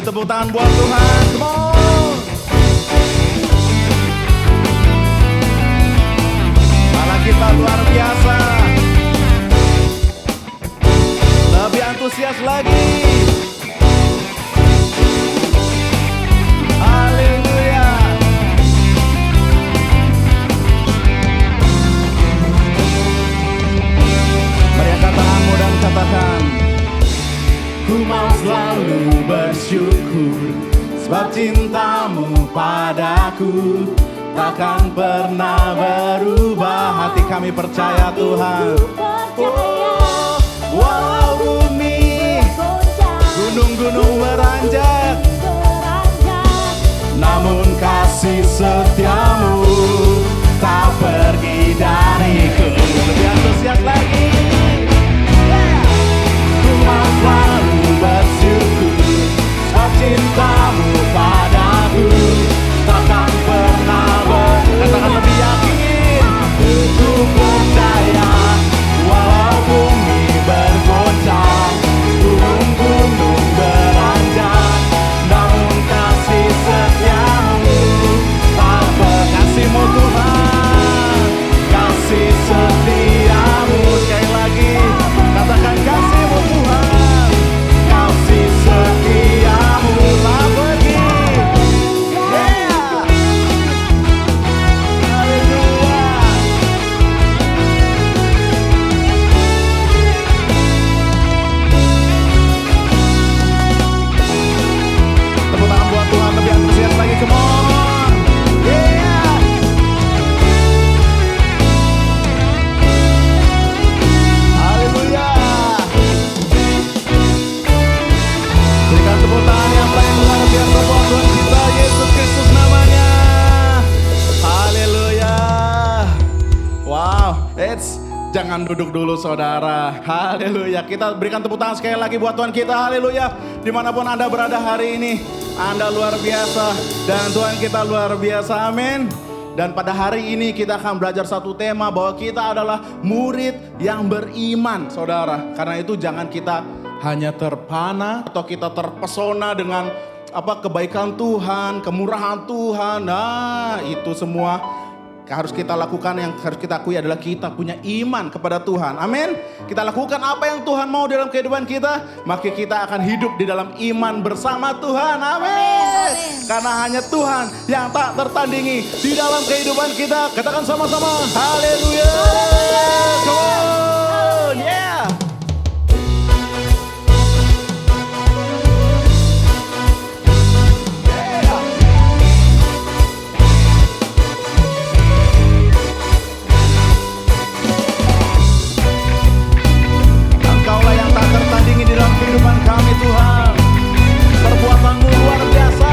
tepuk tangan buat Tuhan. Come on. Malah kita luar biasa. Lebih antusias lagi. Haleluya. Mari angkat tanganmu dan katakan, ku mau selalu bersyukur, sebab cintamu padaku takkan pernah berubah. Hati kami percaya Tuhan. Oh, walau bumi gunung-gunung beranjak, namun kasih setiamu tak pergi dariku. Lebih antusias lagi. Ku mau selalu bersyukur, sebab cintamu padaku takkan pernah katakan lebih yakin. Ku percaya walau bumi bergoncang, gunung-gunung beranjak, namun kasih setiamu tak kasihmu Tuhan, kasih setiamu. Sekali lagi katakan kasihmu Tuhan, kasih setiamu tak pergi. Come on, yeah. Haleluya. Berikan tepuk tangan yang paling luar biasa buat Tuhan kita Yesus Kristus namanya. Haleluya. Wow, jangan duduk dulu saudara. Haleluya. Kita berikan tepuk tangan sekali lagi buat Tuhan kita. Haleluya. Dimanapun Anda berada hari ini, Anda luar biasa dan Tuhan kita luar biasa, amin. Dan pada hari ini kita akan belajar satu tema bahwa kita adalah murid yang beriman, saudara. Karena itu jangan kita hanya terpana atau kita terpesona dengan kebaikan Tuhan, kemurahan Tuhan. Nah, itu semua harus kita lakukan. Yang harus kita akui adalah kita punya iman kepada Tuhan. Amin. Kita lakukan apa yang Tuhan mau dalam kehidupan kita, maka kita akan hidup di dalam iman bersama Tuhan. Amin. Karena hanya Tuhan yang tak tertandingi di dalam kehidupan kita. Katakan sama-sama, haleluya. Come on, yeah. Di dalam kehidupan kami Tuhan, perbuatanmu luar biasa.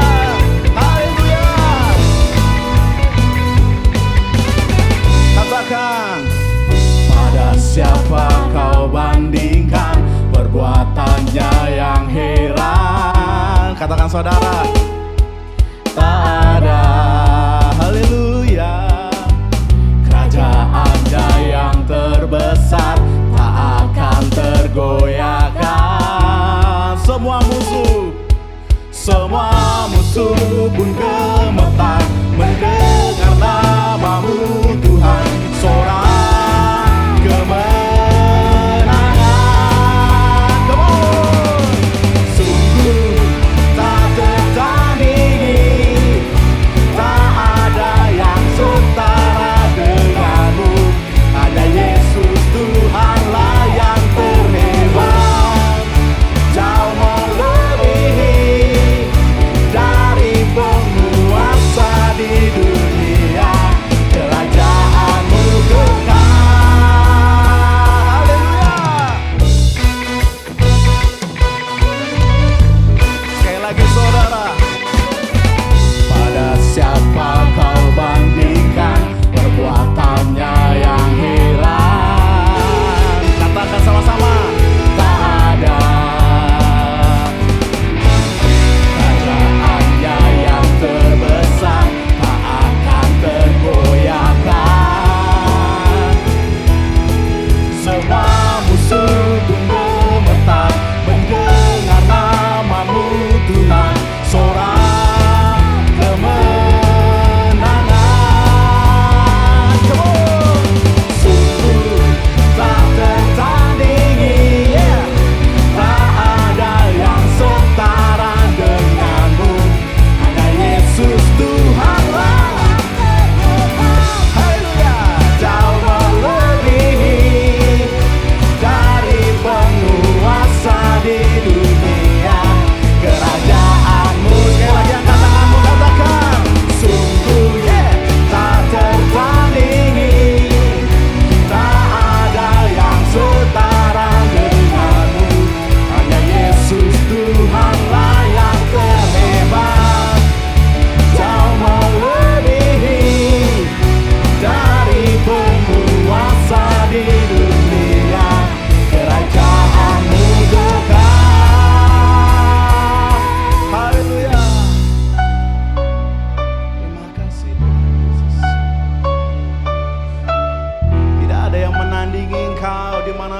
Haleluya. Katakan, pada siapa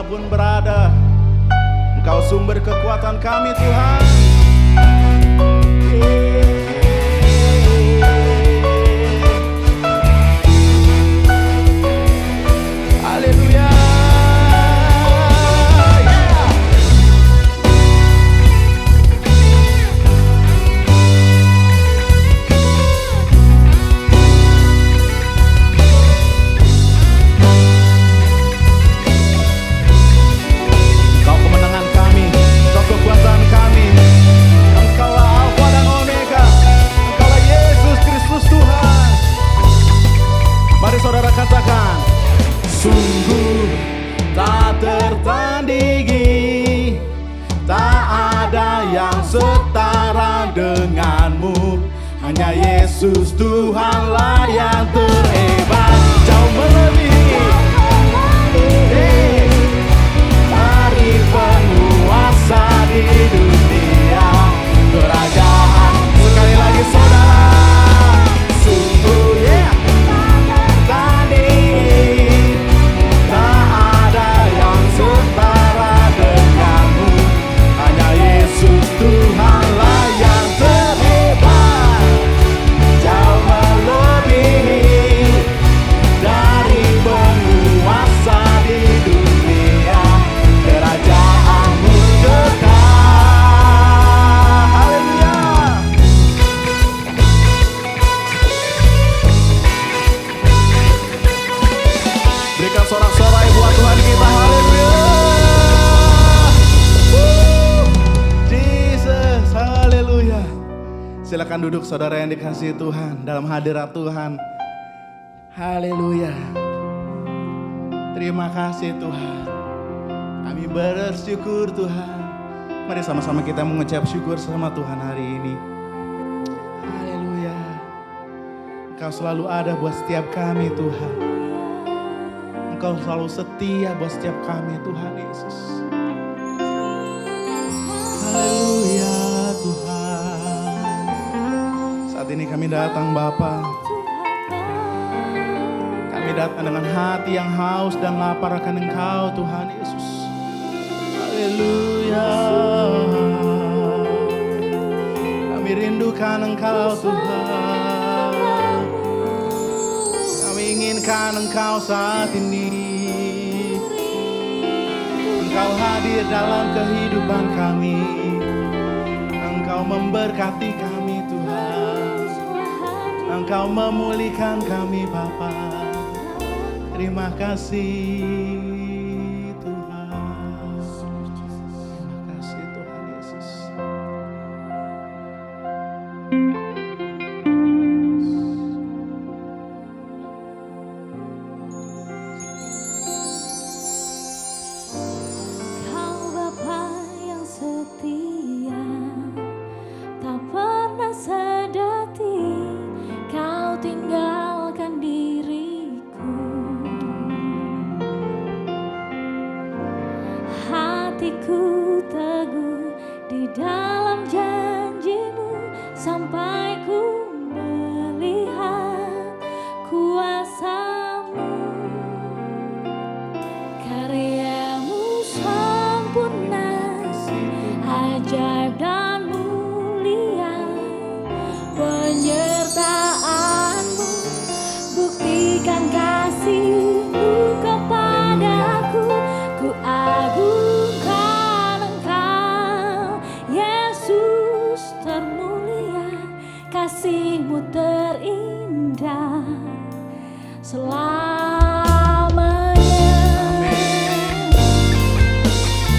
dimanapun berada, Engkau sumber kekuatan kami Tuhan. Haleluya. Saudara katakan, sungguh tak tertandingi, tak ada yang setara denganmu. Hanya Yesus Tuhanlah yang terhebat, jauh melebihi dari penguasa di dunia kerajaan. Sekali lagi saudara, sungguh Tuhanlah yang terhebat, jauh melebihi dari penguasa di dunia, kerajaanmu dekat. Haleluya. Berikan sorak-sorai buat Tuhan kita. Haleluya. Haleluya. Silakan duduk saudara yang dikasihi Tuhan dalam hadirat Tuhan. Haleluya. Terima kasih Tuhan. Kami bersyukur Tuhan. Mari sama-sama kita mengucap syukur sama Tuhan hari ini. Haleluya. Engkau selalu ada buat setiap kami Tuhan. Engkau selalu setia buat setiap kami Tuhan Yesus. Haleluya Tuhan. Saat ini kami datang Bapa. Kami datang dengan hati yang haus dan lapar akan Engkau Tuhan Yesus. Haleluya. Kami rindukan Engkau Tuhan. Kami inginkan Engkau saat ini. Engkau hadir dalam kehidupan kami. Engkau memberkati kami Tuhan. Engkau memulihkan kami Bapa. Terima kasih Tuhan. Terima kasih Tuhan Yesus. Hatiku teguh di dalam janji-Mu sampai ku melihat kuasa-Mu. Karya-Mu sempurna, ajaib dan mulia. Penyertaan-Mu buktikan kasih-Mu kepadaku. Ku agungkan Engkau, Yesus termulia. Kasih-Mu terindah selamanya.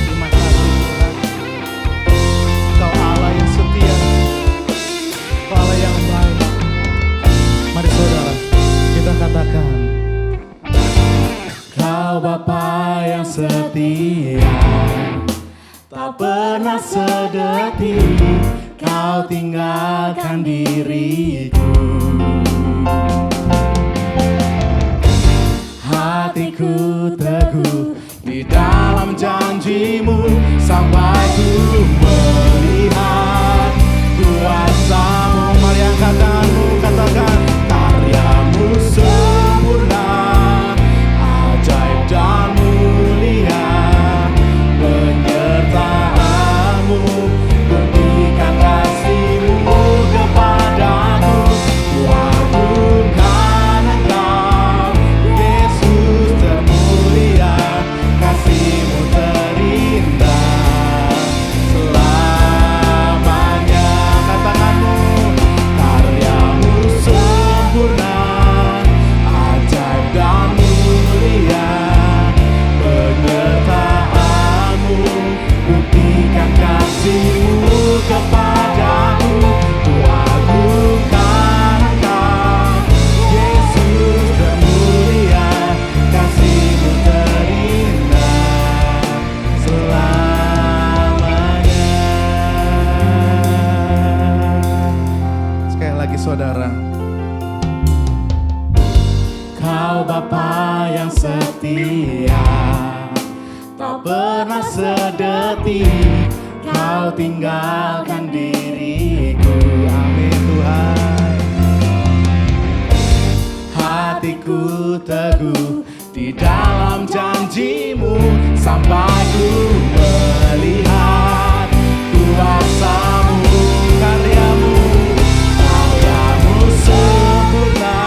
Terima kasih Tuhan. Kau Allah yang setia, Kau Allah yang baik. Mari saudara kita katakan, Kau Bapa yang setia, tak pernah sedetik Kau tinggalkan diriku. Hatiku teguh di dalam janji-Mu sampai ku melihat kuasa-Mu. Mari angkat tanganmu, katakan, karya-Mu sempurna, ajaib dan mulia. Bapa yang setia, tak pernah sedetik Kau tinggalkan diriku. Amin Tuhan. Hatiku teguh di dalam janji-Mu sampai ku melihat kuasa-Mu, karya-Mu sempurna,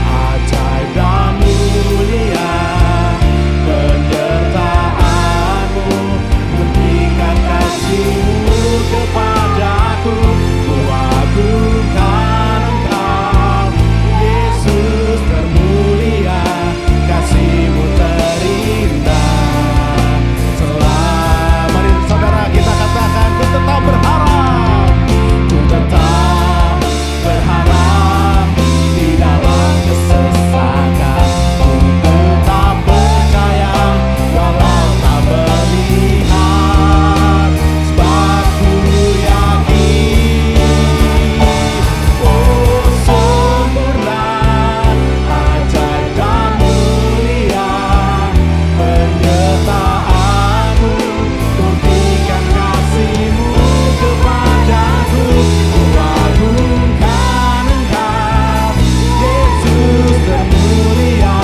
ajaib dan mulia. Penyertaan-Mu buktikan kasih-Mu kepadaku. Ku agungkan Engkau, Yesus termulia, kasih-Mu terindah. Mari saudara kita katakan, ku tetap berharap, ku tetap berharap di dalam kesesakan. Ku tetap percaya walau tak melihat, sebab ku yakin, oh sempurna, ajaib dan mulia. Penyertaan-Mu buktikan kasih-Mu kepadaku. Ku agungkan Engkau, Yesus termulia,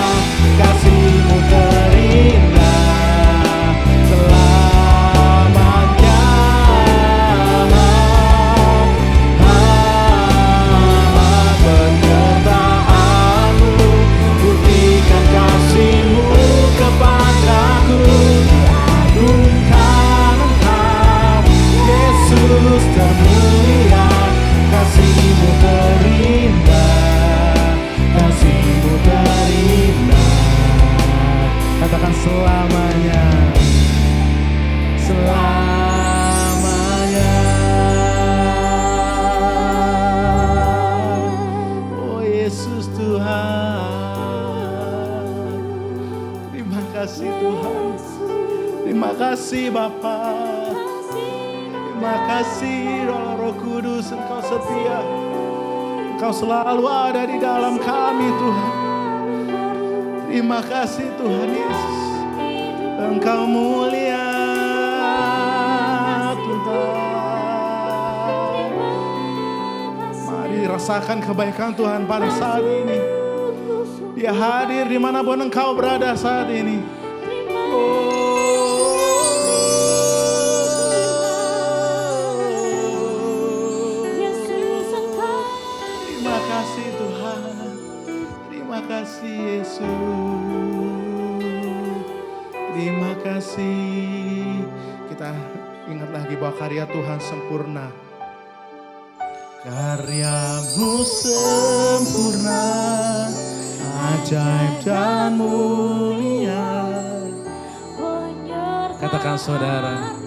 kasih-Mu terindah selamanya. Penyertaan-Mu buktikan kasih-Mu kepadaku. Agungkan Engkau, Yesus termulia, kasih-Mu terindah, kasih-Mu terindah. Katakan selamanya, selamanya. Oh Yesus Tuhan, terima kasih Tuhan. Terima kasih Bapa. Terima kasih Roh Kudus, Engkau setia. Engkau selalu ada di dalam kami Tuhan. Terima kasih Tuhan Yesus. Engkau mulia Tuhan. Mari rasakan kebaikan Tuhan pada saat ini. Dia hadir dimanapun Engkau berada saat ini. Terima kasih Tuhan. Terima kasih Yesus. Terima kasih. Kita ingat lagi bahwa karya Tuhan sempurna. Karya-Mu sempurna, ajaib dan mulia. Katakan saudara,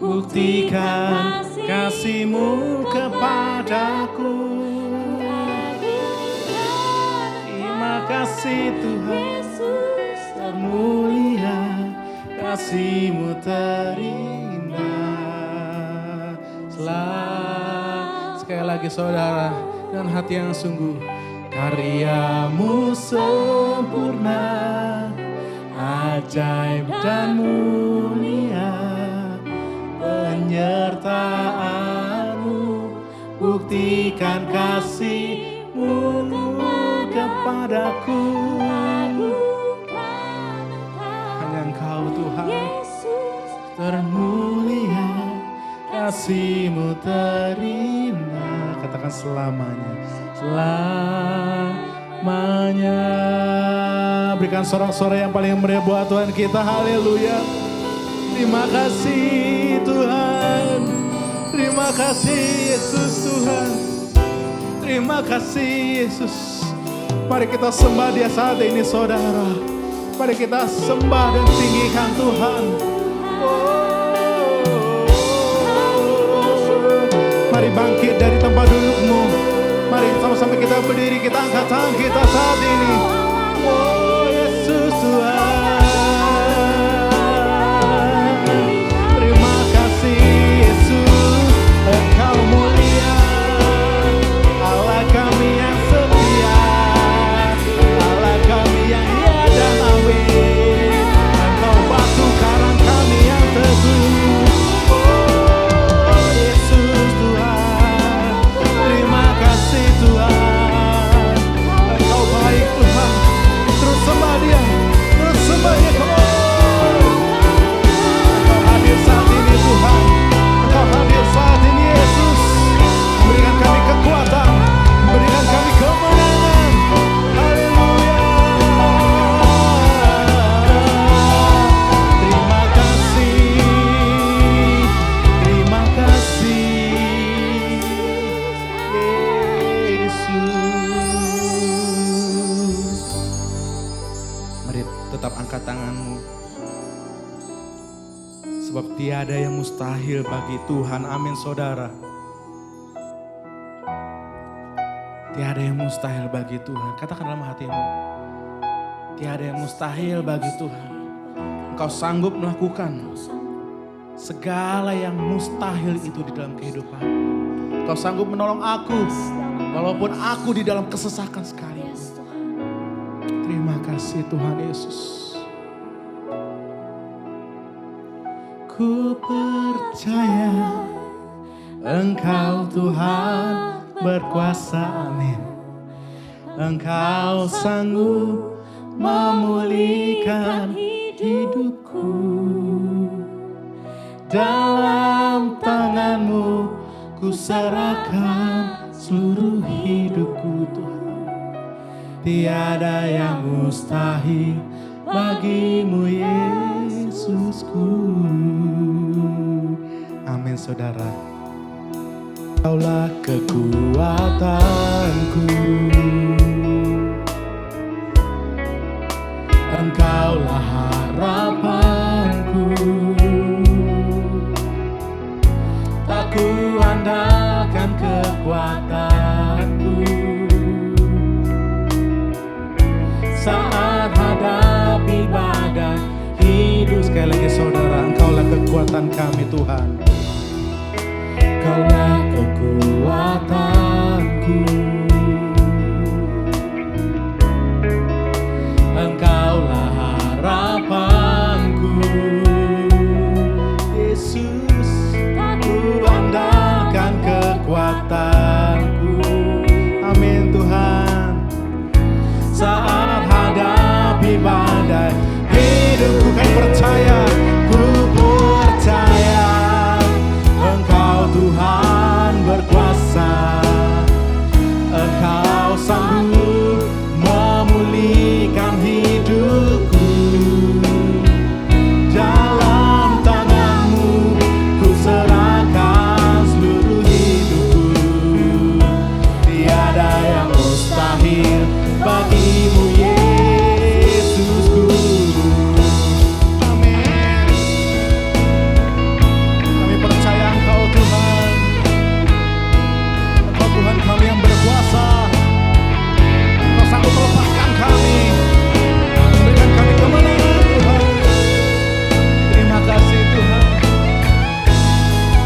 buktikan kasih-Mu kepadaku. Terima kasih Tuhan, termulia, kasih-Mu terindah. Sekali lagi saudara, dengan hati yang sungguh. Karya-Mu sempurna, ajaib dan mulia. Penyertaan-Mu buktikan kasih-Mu kepadaku. Hanya Engkau Tuhan termulia, kasih-Mu terindah. Katakan selamanya, selamanya. Berikan sorak-sorai yang paling meriah buat Tuhan kita. Haleluya. Terima kasih Tuhan. Terima kasih Yesus Tuhan. Terima kasih Yesus. Mari kita sembah Dia saat ini saudara. Mari kita sembah dan tinggikan Tuhan. Mari bangkit dari tempat dudukmu. Mari sama-sama kita berdiri, kita angkat tangan kita saat ini. Oh Yesus Tuhan. Terima kasih Yesus, Engkau mulia. Allah kami yang setia, Allah Tetap angkat tanganmu. Sebab tiada yang mustahil bagi Tuhan. Amin saudara. Tiada yang mustahil bagi Tuhan. Katakan dalam hatimu. Tiada yang mustahil bagi Tuhan. Engkau sanggup melakukan segala yang mustahil itu di dalam kehidupan. Engkau sanggup menolong aku. Walaupun aku di dalam kesesakan sekali. Terima kasih Tuhan Yesus. Ku percaya Engkau Tuhan berkuasa, amin. Engkau sanggup memulihkan hidupku. Dalam tanganmu ku serahkan seluruh hidupku Tuhan. Tiada yang mustahil bagimu Yesusku. Amin saudara. Kaulah kekuatanku, Engkaulah harapanku. Tak ku andalkan kekuatanku saat hadapi badai hidup. Sekali lagi saudara, Engkaulah kekuatan kami Tuhan. Engkaulah kekuatanku, Engkaulah harapanku. Yesus, ku andalkan kekuatanku. Amin Tuhan. Saat hadapi badai hidupku, kan percaya, ku percaya Engkau Tuhan berkuasa. Engkau sanggup memulihkan hidupku. Dalam tanganmu ku serahkan seluruh hidupku. Tiada yang mustahil bagimu Yesusku. Amin. Kami percaya Engkau Tuhan. Engkau Tuhan kami yang berkuasa. Engkau sanggup melepaskan kami, memberikan kami kemenangan Tuhan. Terima kasih Tuhan.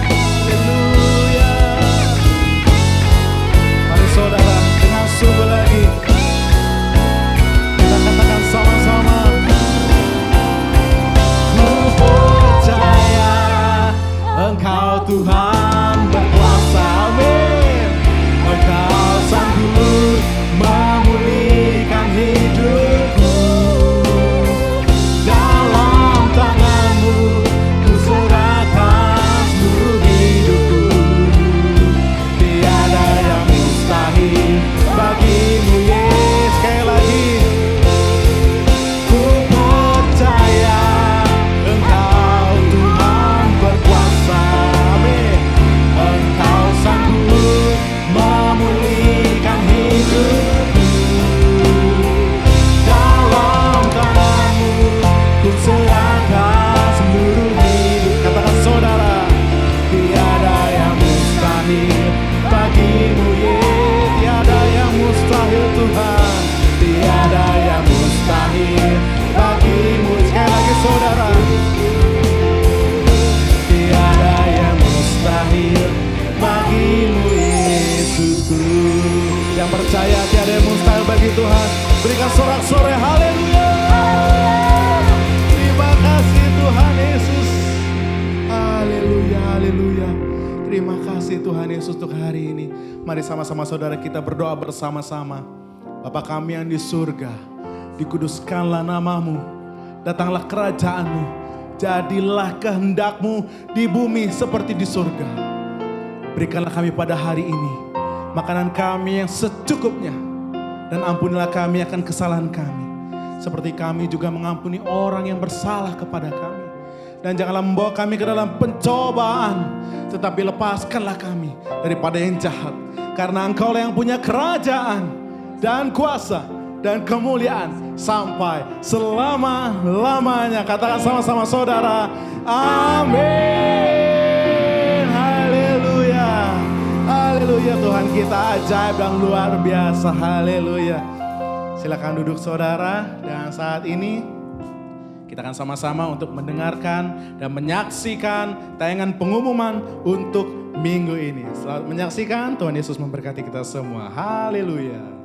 Haleluya. Mari saudara, dengan sungguh lagi kita katakan sama-sama. Ku percaya Engkau Tuhan berkuasa, amin. Engkau sanggup memulihkan hidupku. Dalam tanganmu ku serahkan seluruh hidupku. Tiada yang mustahil bagimu Yesus. Sekali lagi, ku percaya Engkau Tuhan berkuasa, amin. Engkau sanggup memulihkan hidupku. Dalam tanganmu ku serahkan seluruh hidup. Katakan saudara, tiada yang mustahil bagimu Yesus. Tiada yang mustahil Tuhan. Tiada yang mustahil bagimu. Sekali lagi saudara, tiada yang mustahil bagimu Yesusku. Yang percaya tiada yang mustahil bagi Tuhan, berikan sorak-sorai haleluya. Terima kasih Tuhan Yesus. Haleluya, haleluya. Terima kasih Tuhan Yesus untuk hari ini. Mari sama-sama saudara kita berdoa bersama-sama. Bapa kami yang di surga, dikuduskanlah namamu, datanglah kerajaanmu, jadilah kehendakmu di bumi seperti di surga. Berikanlah kami pada hari ini makanan kami yang secukupnya, dan ampunilah kami akan kesalahan kami, seperti kami juga mengampuni orang yang bersalah kepada kami. Dan janganlah membawa kami ke dalam pencobaan, tetapi lepaskanlah kami daripada yang jahat. Karena Engkaulah yang punya kerajaan dan kuasa dan kemuliaan sampai selama-lamanya. Katakan sama-sama saudara, amin. Haleluya. Haleluya, Tuhan kita ajaib dan luar biasa. Haleluya. Silakan duduk saudara, dan saat ini kita akan sama-sama untuk mendengarkan dan menyaksikan tayangan pengumuman untuk minggu ini. Selamat menyaksikan, Tuhan Yesus memberkati kita semua. Haleluya.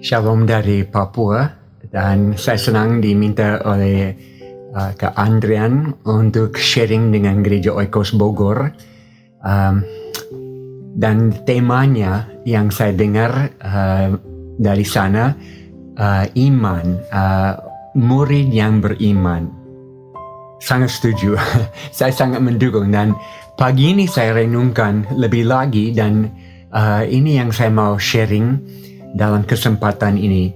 Shalom dari Papua, dan saya senang diminta oleh Kak Andrian untuk sharing dengan Gereja Oikos Bogor, dan temanya yang saya dengar dari sana, iman, murid yang beriman. Sangat setuju. Saya sangat mendukung, dan pagi ini saya renungkan lebih lagi, dan ini yang saya mau sharing dalam kesempatan ini,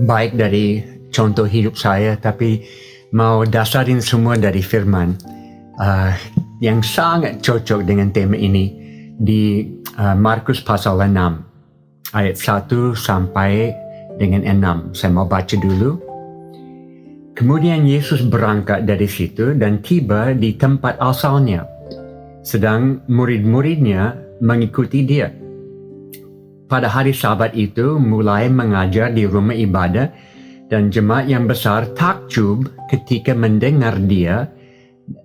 baik dari contoh hidup saya, tapi mau dasarin semua dari firman yang sangat cocok dengan tema ini di Markus pasal 6 ayat 1 sampai dengan 6. Saya mau baca dulu. Kemudian Yesus berangkat dari situ dan tiba di tempat asalnya, sedang murid-muridnya mengikuti dia. Pada hari Sabat itu mulai mengajar di rumah ibadah, dan jemaat yang besar takjub ketika mendengar dia,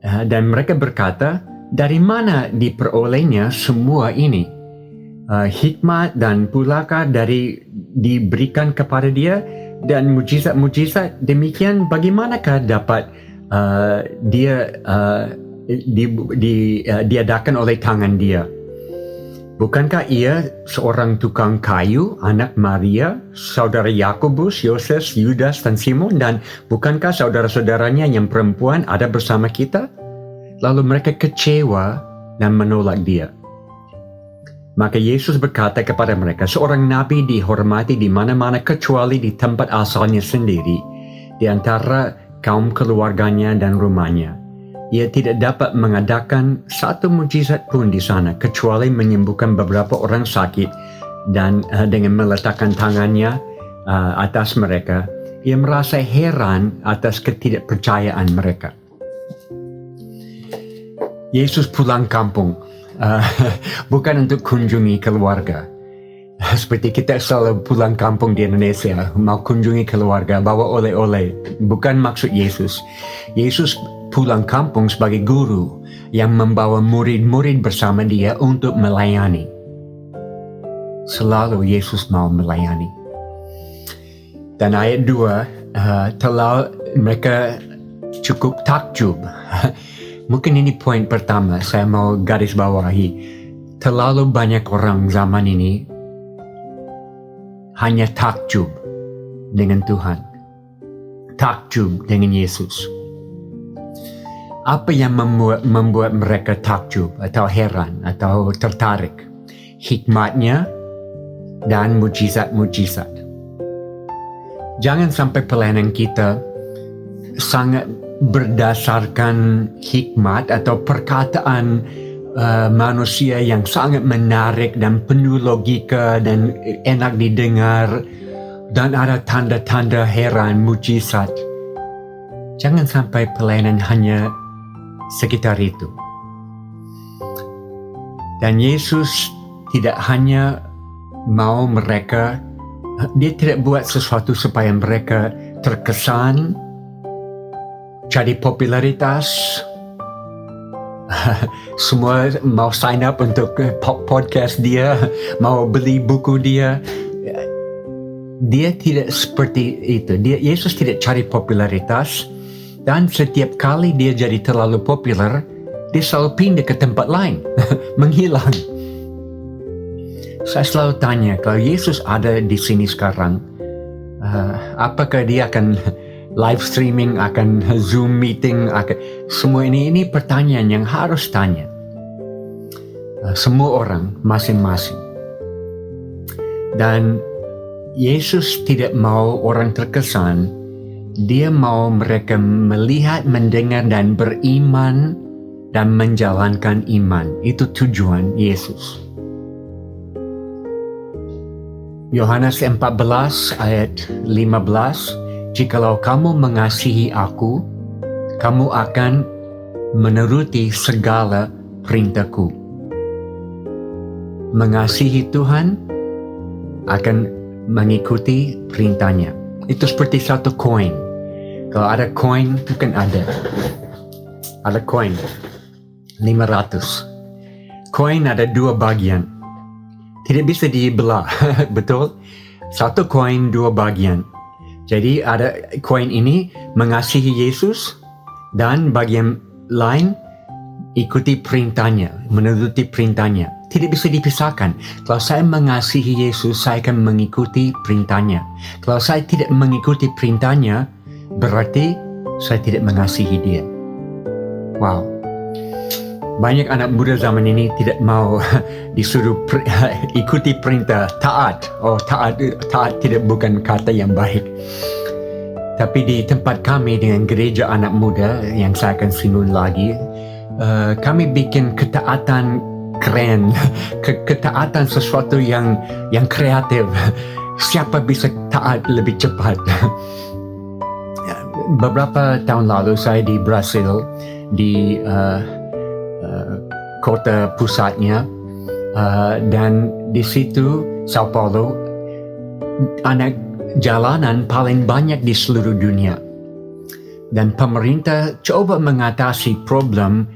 dan mereka berkata, dari mana diperolehnya semua ini? Hikmat dan pulakah diberikan kepada dia, dan mujizat-mujizat demikian bagaimanakah dapat diadakan oleh tangan dia? Bukankah ia seorang tukang kayu, anak Maria, saudara Yakobus, Yoses, Yudas, dan Simon, dan bukankah saudara-saudaranya yang perempuan ada bersama kita? Lalu mereka kecewa dan menolak dia. Maka Yesus berkata kepada mereka, seorang nabi dihormati di mana-mana kecuali di tempat asalnya sendiri, di antara kaum keluarganya dan rumahnya. ia tidak dapat mengadakan satu mujizat pun di sana kecuali menyembuhkan beberapa orang sakit dan dengan meletakkan tangannya atas mereka. Ia merasa heran atas ketidakpercayaan mereka. Yesus pulang kampung, bukan untuk kunjungi keluarga. Seperti kita selalu pulang kampung di Indonesia, mau kunjungi keluarga, bawa oleh-oleh. Bukan maksud Yesus. Yesus pulang kampung sebagai guru yang membawa murid-murid bersama dia untuk melayani. Selalu Yesus mau melayani. Dan ayat 2, mereka cukup takjub. Mungkin ini poin pertama saya mau garis bawahi. Terlalu banyak orang zaman ini hanya takjub dengan Tuhan. Takjub dengan Yesus. Apa yang membuat mereka takjub atau heran atau tertarik? Hikmatnya dan mujizat-mujizat. Jangan sampai pelayanan kita sangat berdasarkan hikmat atau perkataan manusia yang sangat menarik dan penuh logika dan enak didengar dan ada tanda-tanda heran, mujizat. Jangan sampai pelayanan hanya sekitar itu. Dan Yesus tidak hanya mau mereka, dia tidak buat sesuatu supaya mereka terkesan, cari popularitas, semua mau sign up untuk podcast dia, mau beli buku dia. Dia tidak seperti itu. Yesus tidak cari popularitas. Dan setiap kali dia jadi terlalu populer, dia selalu pindah ke tempat lain, menghilang. Saya selalu tanya, kalau Yesus ada di sini sekarang, apakah dia akan live streaming, akan Zoom meeting, semua ini pertanyaan yang harus tanya. Semua orang masing-masing. Dan Yesus tidak mau orang terkesan. Dia mau mereka melihat, mendengar, dan beriman dan menjalankan iman. Itu tujuan Yesus. Yohanes 14 ayat 15, jikalau kamu mengasihi aku, kamu akan menuruti segala perintahku. Mengasihi Tuhan akan mengikuti perintahnya. Itu seperti satu koin. Kalau ada koin, itu kan ada koin 500. Koin ada 2 bagian. Tidak bisa dibelah, betul? Satu koin 2 bagian. Jadi ada koin ini mengasihi Yesus dan bagian lain ikuti perintahnya, menuruti perintahnya. Tidak bisa dipisahkan. Kalau saya mengasihi Yesus, saya akan mengikuti perintahnya. Kalau saya tidak mengikuti perintahnya, berarti saya tidak mengasihi dia. Wow. Banyak anak muda zaman ini tidak mau disuruh ikuti perintah, taat. Taat tidak bukan kata yang baik. Tapi di tempat kami dengan gereja anak muda yang saya akan singgung lagi, kami bikin ketaatan keren, ketaatan sesuatu yang kreatif. Siapa bisa taat lebih cepat? Beberapa tahun lalu saya di Brasil, di kota pusatnya, dan di situ Sao Paulo, anak jalanan paling banyak di seluruh dunia. Dan pemerintah coba mengatasi problem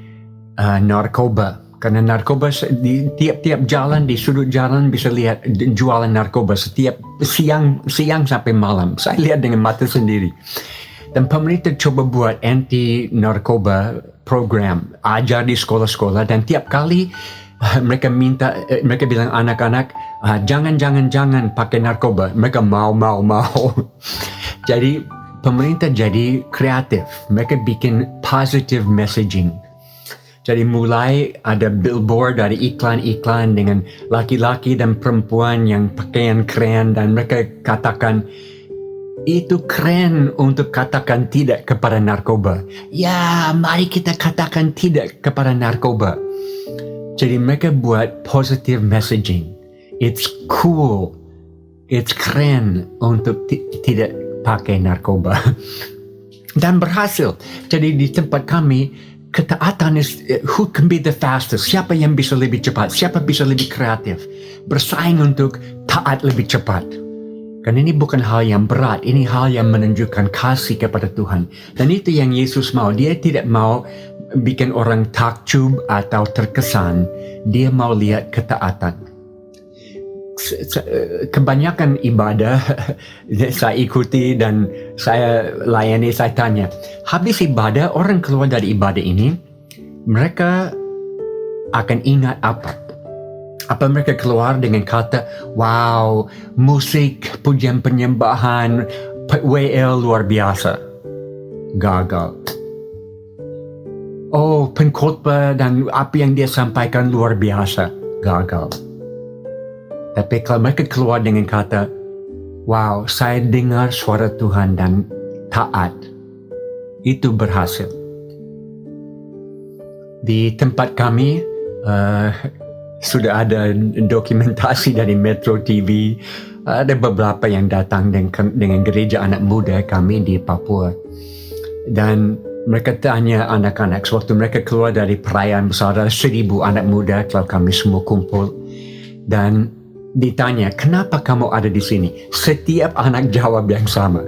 narkoba. Karena narkoba di tiap-tiap jalan, di sudut jalan bisa lihat jualan narkoba setiap siang sampai malam. Saya lihat dengan mata sendiri. Dan pemerintah coba buat anti narkoba program, ajar di sekolah-sekolah, dan tiap kali mereka bilang anak-anak jangan pakai narkoba. Mereka mau. Jadi pemerintah jadi kreatif. Mereka bikin positive messaging. Jadi mulai ada billboard, ada iklan-iklan dengan laki-laki dan perempuan yang pakaian keren, dan mereka katakan itu keren untuk katakan tidak kepada narkoba. Ya, mari kita katakan tidak kepada narkoba. Jadi mereka buat positive messaging. It's cool. It's keren untuk tidak pakai narkoba. Dan berhasil. Jadi di tempat kami, ketaatan is who can be the fastest. Siapa yang bisa lebih cepat? Siapa bisa lebih kreatif? Bersaing untuk taat lebih cepat. Karena ini bukan hal yang berat. Ini hal yang menunjukkan kasih kepada Tuhan. Dan itu yang Yesus mau. Dia tidak mau bikin orang takjub atau terkesan. Dia mau lihat ketaatan. Kebanyakan ibadah saya ikuti dan saya layani, saya tanya, habis ibadah, orang keluar dari ibadah ini, mereka akan ingat apa? Apa mereka keluar dengan kata, wow, musik, pujian penyembahan, WL luar biasa? Gagal. Oh, pengkhotbah dan apa yang dia sampaikan luar biasa? Gagal. Tapi kalau mereka keluar dengan kata, wow, saya dengar suara Tuhan dan taat, itu berhasil. Di tempat kami, sudah ada dokumentasi dari Metro TV. Ada beberapa yang datang dengan gereja anak muda kami di Papua. Dan mereka tanya anak-anak, sewaktu mereka keluar dari perayaan besar, 1,000 anak muda kalau kami semua kumpul. Dan ditanya, kenapa kamu ada di sini? Setiap anak jawab yang sama.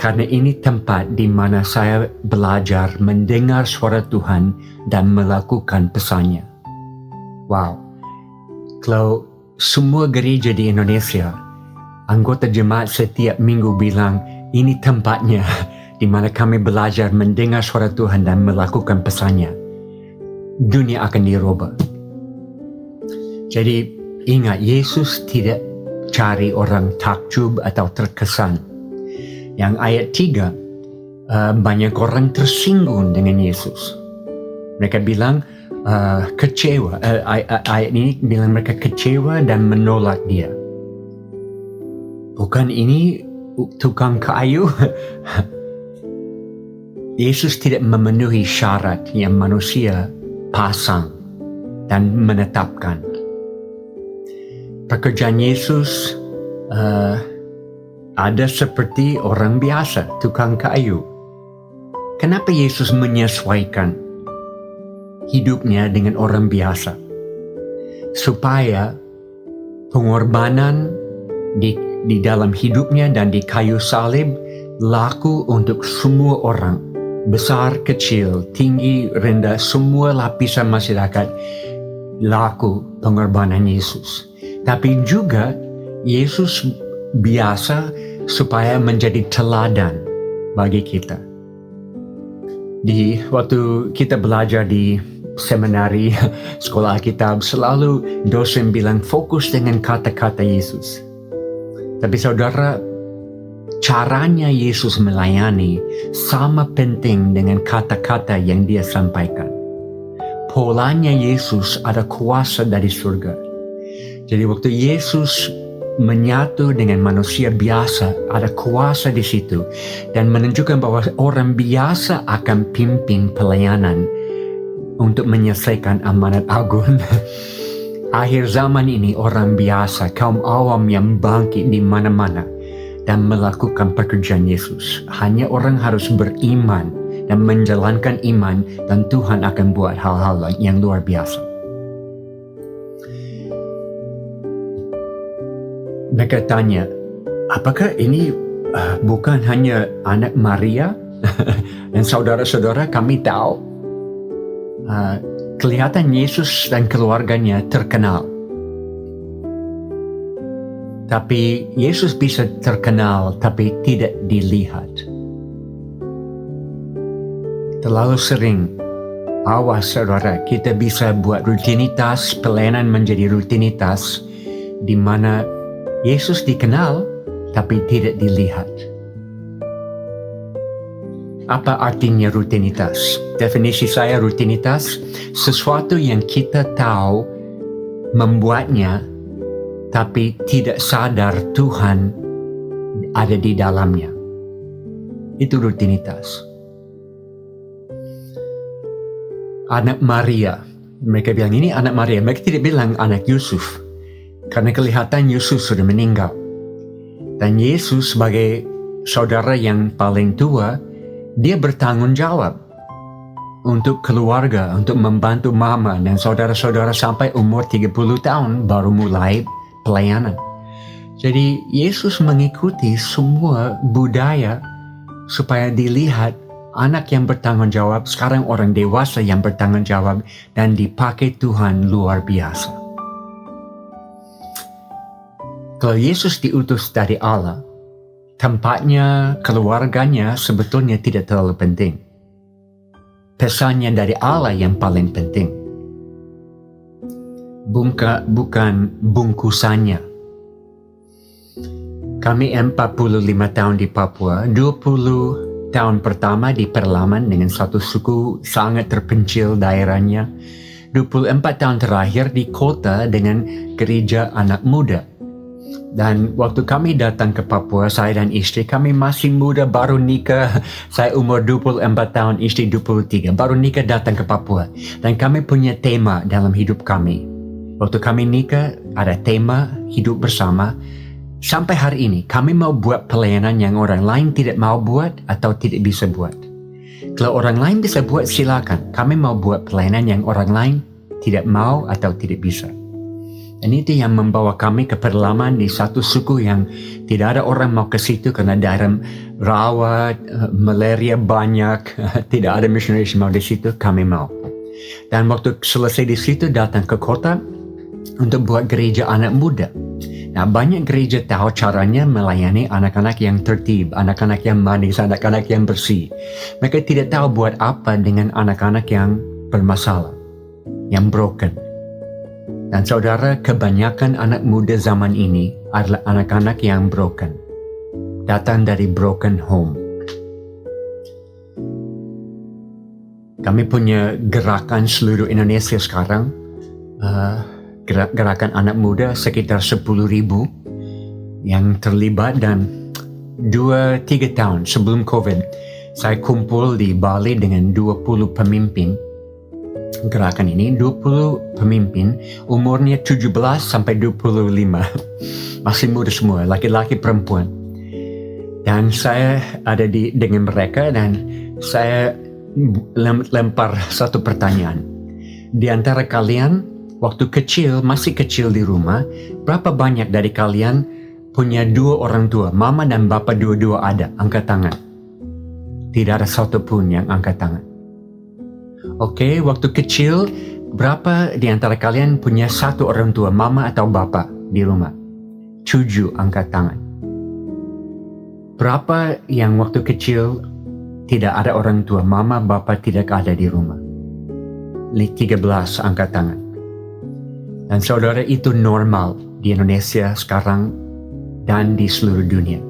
Karena ini tempat di mana saya belajar mendengar suara Tuhan dan melakukan pesannya. Wow. Kalau semua gereja di Indonesia, anggota jemaat setiap minggu bilang, ini tempatnya di mana kami belajar mendengar suara Tuhan dan melakukan pesannya, dunia akan dirubah. Jadi ingat, Yesus tidak cari orang takjub atau terkesan. Yang ayat 3, banyak orang tersinggung dengan Yesus. Mereka bilang kecewa. Ayat ini bilang mereka kecewa dan menolak dia. Bukan ini tukang kayu? Yesus tidak memenuhi syarat yang manusia pasang dan menetapkan. Pekerjaan Yesus ada seperti orang biasa, tukang kayu. Kenapa Yesus menyesuaikan hidupnya dengan orang biasa? Supaya pengorbanan di dalam hidupnya dan di kayu salib laku untuk semua orang. Besar, kecil, tinggi, rendah, semua lapisan masyarakat laku pengorbanan Yesus. Tapi juga Yesus biasa supaya menjadi teladan bagi kita. Waktu kita belajar di seminari, sekolah kitab, selalu dosen bilang fokus dengan kata-kata Yesus. Tapi saudara, caranya Yesus melayani sama penting dengan kata-kata yang dia sampaikan. Polanya Yesus ada kuasa dari surga. Jadi waktu Yesus menyatu dengan manusia biasa, ada kuasa di situ. Dan menunjukkan bahwa orang biasa akan pimpin pelayanan untuk menyelesaikan amanat agung. Akhir zaman ini orang biasa, kaum awam yang bangkit di mana-mana dan melakukan pekerjaan Yesus. Hanya orang harus beriman dan menjalankan iman, dan Tuhan akan buat hal-hal yang luar biasa. Mereka tanya, apakah ini bukan hanya anak Maria? Dan saudara-saudara, kami tahu kelihatan Yesus dan keluarganya terkenal. Tapi Yesus bisa terkenal tapi tidak dilihat. Terlalu sering, awas saudara, kita bisa buat rutinitas, pelayanan menjadi rutinitas di mana Yesus dikenal tapi tidak dilihat. Apa artinya rutinitas? Definisi saya rutinitas, sesuatu yang kita tahu membuatnya tapi tidak sadar Tuhan ada di dalamnya. Itu rutinitas. Anak Maria. Mereka bilang ini anak Maria. Mereka tidak bilang anak Yusuf. Karena kelihatan Yusuf sudah meninggal. Dan Yesus sebagai saudara yang paling tua, dia bertanggung jawab untuk keluarga, untuk membantu mama dan saudara-saudara sampai umur 30 tahun baru mulai pelayanan. Jadi Yesus mengikuti semua budaya supaya dilihat anak yang bertanggung jawab, sekarang orang dewasa yang bertanggung jawab dan dipakai Tuhan luar biasa. Kalau Yesus diutus dari Allah, tempatnya, keluarganya sebetulnya tidak terlalu penting. Pesannya dari Allah yang paling penting. Bukan bungkusannya. Kami 45 tahun di Papua, 20 tahun pertama di Perlaman dengan satu suku sangat terpencil daerahnya. 24 tahun terakhir di kota dengan gereja anak muda. Dan waktu kami datang ke Papua, saya dan istri, kami masih muda, baru nikah. Saya umur 24 tahun, istri 23. Baru nikah datang ke Papua. Dan kami punya tema dalam hidup kami. Waktu kami nikah, ada tema hidup bersama. Sampai hari ini, kami mau buat pelayanan yang orang lain tidak mau buat atau tidak bisa buat. Kalau orang lain bisa buat, silakan. Kami mau buat pelayanan yang orang lain tidak mau atau tidak bisa. Dan itu yang membawa kami ke Perlaman di satu suku yang tidak ada orang mau ke situ karena daerah rawa, malaria banyak, tidak ada missionaries mau di situ, kami mau. Dan waktu selesai di situ datang ke kota untuk buat gereja anak muda. Nah, banyak gereja tahu caranya melayani anak-anak yang tertib, anak-anak yang manis, anak-anak yang bersih. Mereka tidak tahu buat apa dengan anak-anak yang bermasalah, yang broken. Dan saudara, kebanyakan anak muda zaman ini adalah anak-anak yang broken. Datang dari broken home. Kami punya gerakan seluruh Indonesia sekarang. Gerakan anak muda sekitar 10,000 yang terlibat, dan 2-3 tahun sebelum COVID saya kumpul di Bali dengan 20 pemimpin gerakan ini. 20 pemimpin umurnya 17 sampai 25, masih muda semua, laki-laki perempuan. Dan saya ada dengan mereka dan saya lempar satu pertanyaan. Di antara kalian waktu kecil, masih kecil di rumah, berapa banyak dari kalian punya 2 orang tua, mama dan bapa dua-dua ada? Angkat tangan. Tidak ada satu pun yang angkat tangan. Oke, waktu kecil, berapa di antara kalian punya 1 orang tua, mama atau bapa di rumah? 7 angkat tangan. Berapa yang waktu kecil tidak ada orang tua, mama, bapa tidak ada di rumah? 13 angkat tangan. Dan saudara, itu normal di Indonesia sekarang dan di seluruh dunia.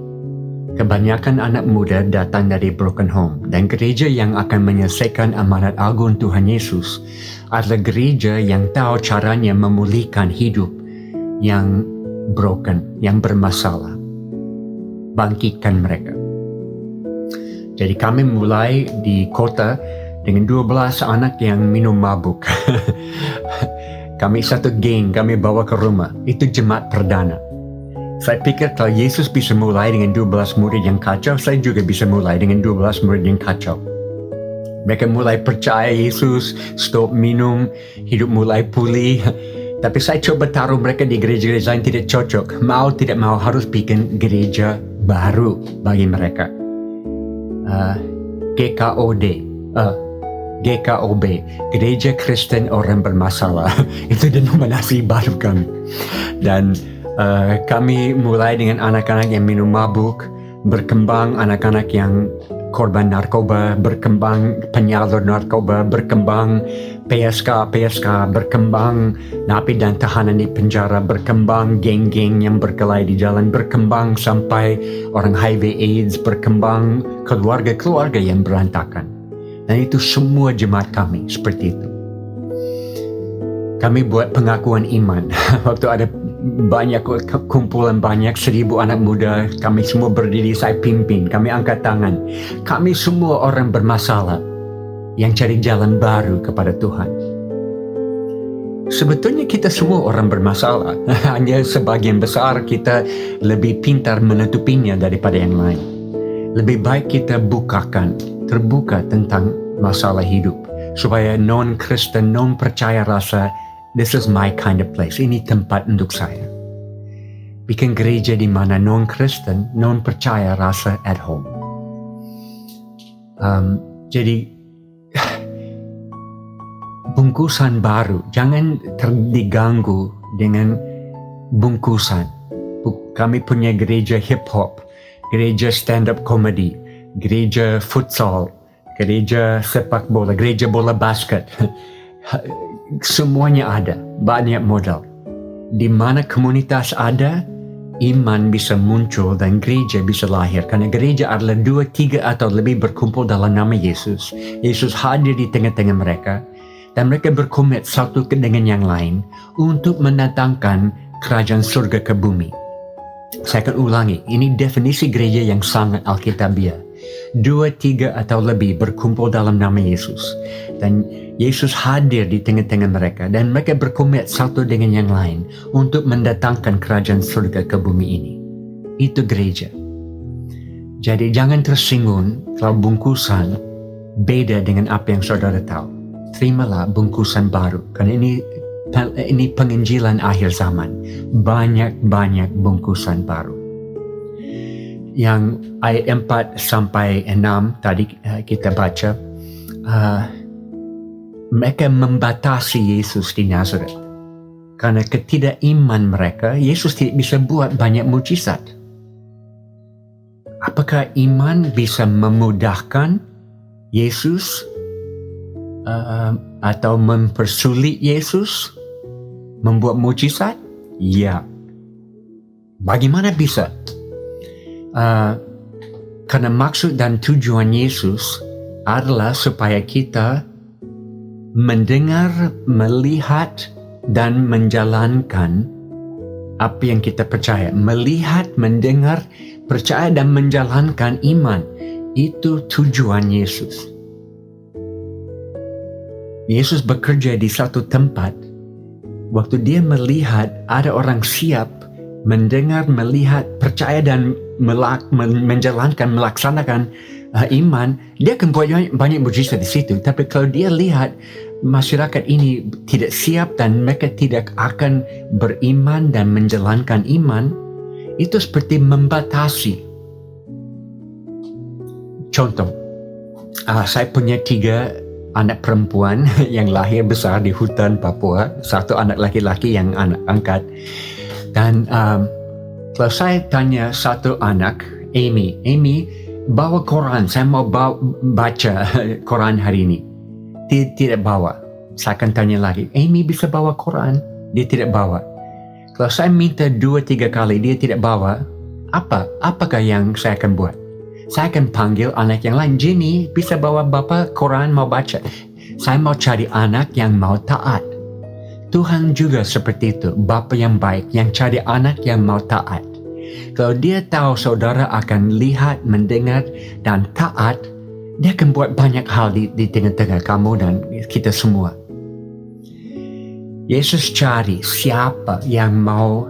Kebanyakan anak muda datang dari broken home, dan gereja yang akan menyelesaikan amanat agung Tuhan Yesus adalah gereja yang tahu caranya memulihkan hidup yang broken, yang bermasalah. Bangkitkan mereka. Jadi kami mulai di kota dengan 12 anak yang minum mabuk. Kami satu geng, kami bawa ke rumah. Itu jemaat perdana. Saya pikir kalau Yesus bisa mulai dengan 12 murid yang kacau, saya juga bisa mulai dengan 12 murid yang kacau. Mereka mulai percaya Yesus, stop minum, hidup mulai pulih. Tapi saya coba taruh mereka di gereja-gereja yang tidak cocok. Mau tidak mau harus bikin gereja baru bagi mereka. GKOB, Gereja Kristen Orang Bermasalah. Itu denominasi baru kami. Dan kami mulai dengan anak-anak yang minum mabuk, berkembang anak-anak yang korban narkoba, berkembang penyalur narkoba, berkembang PSK, berkembang napi dan tahanan di penjara, berkembang geng-geng yang berkelahi di jalan, berkembang sampai orang HIV AIDS, berkembang keluarga-keluarga yang berantakan. Dan itu semua jemaat kami seperti itu. Kami buat pengakuan iman. Waktu ada banyak kumpulan, banyak 1,000 anak muda, kami semua berdiri, saya pimpin, kami angkat tangan. Kami semua orang bermasalah yang cari jalan baru kepada Tuhan. Sebetulnya kita semua orang bermasalah, hanya sebagian besar kita lebih pintar menutupinya daripada yang lain. Lebih baik kita terbuka tentang masalah hidup, supaya non-Kristen, non-percaya rasa, this is my kind of place, ini tempat untuk saya. Bikin gereja di mana non-Kristen, non-percaya rasa at home. Jadi bungkusan baru, jangan diganggu dengan bungkusan. Kami punya gereja hip hop, gereja stand up comedy, gereja futsal, gereja sepak bola, gereja bola basket. Semuanya ada, banyak modal. Di mana komunitas ada, iman bisa muncul dan gereja bisa lahir. Karena gereja adalah 2, 3 atau lebih berkumpul dalam nama Yesus. Yesus hadir di tengah-tengah mereka. Dan mereka berkomit satu dengan yang lain untuk mendatangkan kerajaan surga ke bumi. Saya akan ulangi, ini definisi gereja yang sangat alkitabiah. 2, 3 atau lebih berkumpul dalam nama Yesus. Dan Yesus hadir di tengah-tengah mereka. Dan mereka berkomit satu dengan yang lain untuk mendatangkan kerajaan surga ke bumi ini. Itu gereja. Jadi jangan tersinggung kalau bungkusan beda dengan apa yang saudara tahu. Terimalah bungkusan baru, karena ini penginjilan akhir zaman. Banyak bungkusan baru. Yang ayat 4 sampai 6 tadi kita baca, mereka membatasi Yesus di Nazaret. Karena ketidakiman mereka, Yesus tidak bisa buat banyak mukjizat. Apakah iman bisa memudahkan Yesus atau mempersulit Yesus membuat mukjizat? Ya. Bagaimana bisa? Karena maksud dan tujuan Yesus adalah supaya kita mendengar, melihat, dan menjalankan apa yang kita percaya. Melihat, mendengar, percaya, dan menjalankan iman. Itu tujuan Yesus. Yesus bekerja di satu tempat. Waktu dia melihat ada orang siap mendengar, melihat, percaya, dan menjalankan, melaksanakan iman, dia akan buat banyak mukjizat di situ. Tapi kalau dia lihat masyarakat ini tidak siap dan mereka tidak akan beriman dan menjalankan iman, itu seperti membatasi. Contoh, saya punya 3 anak perempuan yang lahir besar di hutan Papua, 1 anak laki-laki yang anak angkat. Dan kalau saya tanya 1 anak, Amy, bawa Quran, saya mau baca Quran hari ini. Dia tidak bawa. Saya akan tanya lagi, Amy bisa bawa Quran? Dia tidak bawa. Kalau saya minta 2-3 kali dia tidak bawa, apakah yang saya akan buat? Saya akan panggil anak yang lain. Jenny, bisa bawa bapa Quran mau baca? Saya mau cari anak yang mau taat. Tuhan juga seperti itu. Bapa yang baik, yang cari anak yang mau taat. Kalau dia tahu saudara akan lihat, mendengar, dan taat, dia akan buat banyak hal di tengah-tengah kamu dan kita semua. Yesus cari siapa yang mau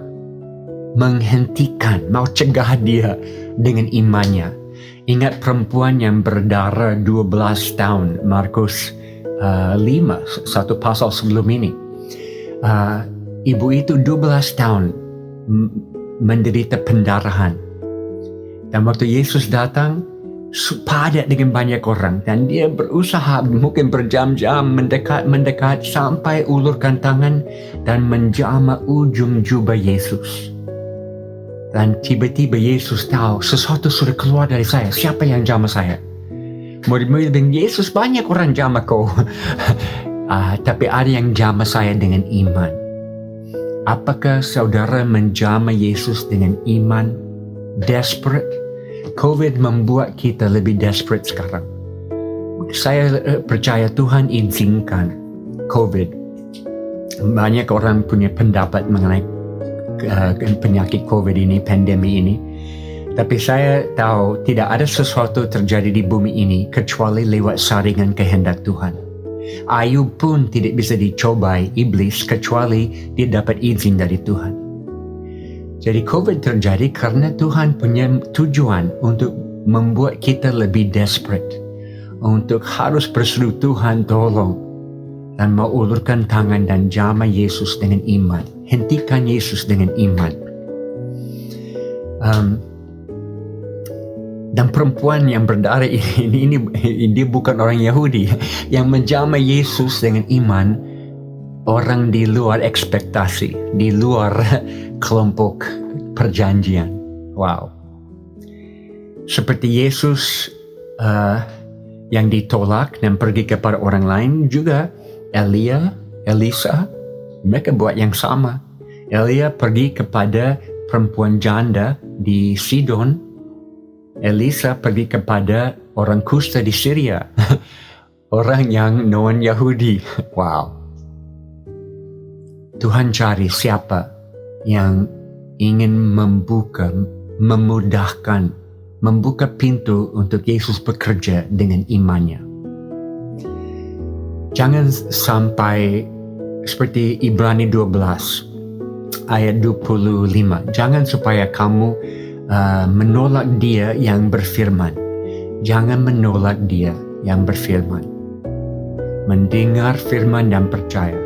menghentikan, mau cegah dia dengan imannya. Ingat perempuan yang berdarah 12 tahun, Markus 5, 1 pasal sebelum ini. Ibu itu 12 tahun menderita pendarahan. Dan waktu Yesus datang, padat dengan banyak orang. Dan dia berusaha mungkin berjam-jam mendekat sampai ulurkan tangan dan menjamah ujung jubah Yesus. Dan tiba-tiba Yesus tahu sesuatu sudah keluar dari saya. Siapa yang jamah saya? Murid-murid bilang, Yesus banyak orang jamah kau. Tapi ada yang jamah saya dengan iman. Apakah saudara menjamah Yesus dengan iman? Desperate? COVID membuat kita lebih desperate sekarang. Saya percaya Tuhan izinkan COVID. Banyak orang punya pendapat mengenai penyakit COVID ini, pandemi ini. Tapi saya tahu tidak ada sesuatu terjadi di bumi ini kecuali lewat saringan kehendak Tuhan. Ayub pun tidak bisa dicobai iblis kecuali dia dapat izin dari Tuhan. Jadi COVID terjadi karena Tuhan punya tujuan untuk membuat kita lebih desperate, untuk harus berseru Tuhan tolong, dan mengulurkan tangan dan jamah Yesus dengan iman. Hentikan Yesus dengan iman. Dan perempuan yang berdarah ini dia bukan orang Yahudi. Yang menjamah Yesus dengan iman, orang di luar ekspektasi, di luar kelompok perjanjian. Wow. Seperti Yesus yang ditolak dan pergi kepada orang lain, juga Elisa, mereka buat yang sama. Elia pergi kepada perempuan janda di Sidon. Elisa pergi kepada orang kusta di Syria. Orang yang non-Yahudi. Wow. Tuhan cari siapa yang ingin memudahkan, membuka pintu untuk Yesus bekerja dengan imannya. Jangan sampai seperti Ibrani 12 ayat 25. Jangan supaya kamu menolak dia yang berfirman. Jangan menolak dia yang berfirman. Mendengar firman dan percaya.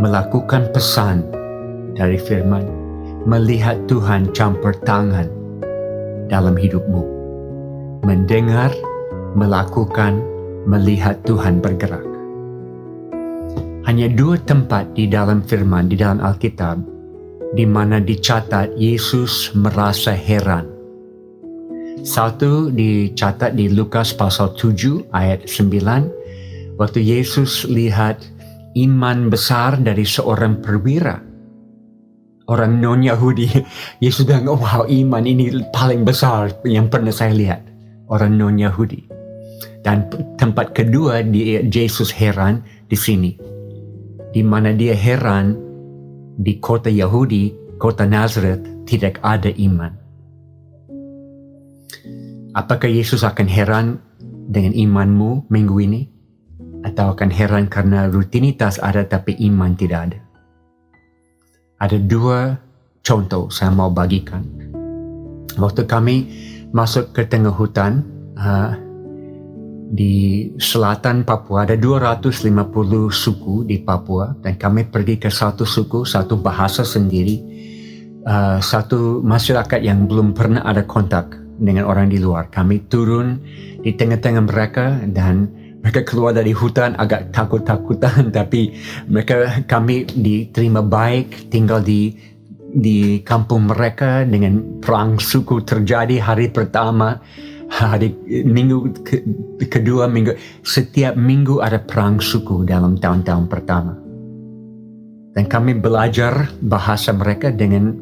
Melakukan pesan dari firman. Melihat Tuhan campur tangan dalam hidupmu. Mendengar, melakukan, melihat Tuhan bergerak. Hanya 2 tempat di dalam firman, di dalam Alkitab, di mana dicatat Yesus merasa heran. Satu dicatat di Lukas pasal 7 ayat 9, waktu Yesus lihat iman besar dari seorang perwira, orang non-Yahudi. Yesus bilang, wow, iman ini paling besar yang pernah saya lihat, orang non-Yahudi. Dan tempat kedua Yesus heran di sini, di mana dia heran di kota Yahudi, kota Nazareth, tidak ada iman. Apakah Yesus akan heran dengan imanmu minggu ini? Atau akan heran karena rutinitas ada tapi iman tidak ada? Ada 2 contoh saya mau bagikan. Waktu kami masuk ke tengah hutan, di selatan Papua ada 250 suku di Papua, dan kami pergi ke satu suku, satu bahasa sendiri, satu masyarakat yang belum pernah ada kontak dengan orang di luar. Kami turun di tengah-tengah mereka dan mereka keluar dari hutan agak takut-takutan, tapi kami diterima baik, tinggal di kampung mereka dengan perang suku terjadi hari pertama. Hari minggu kedua, setiap minggu ada perang suku dalam tahun-tahun pertama. Dan kami belajar bahasa mereka dengan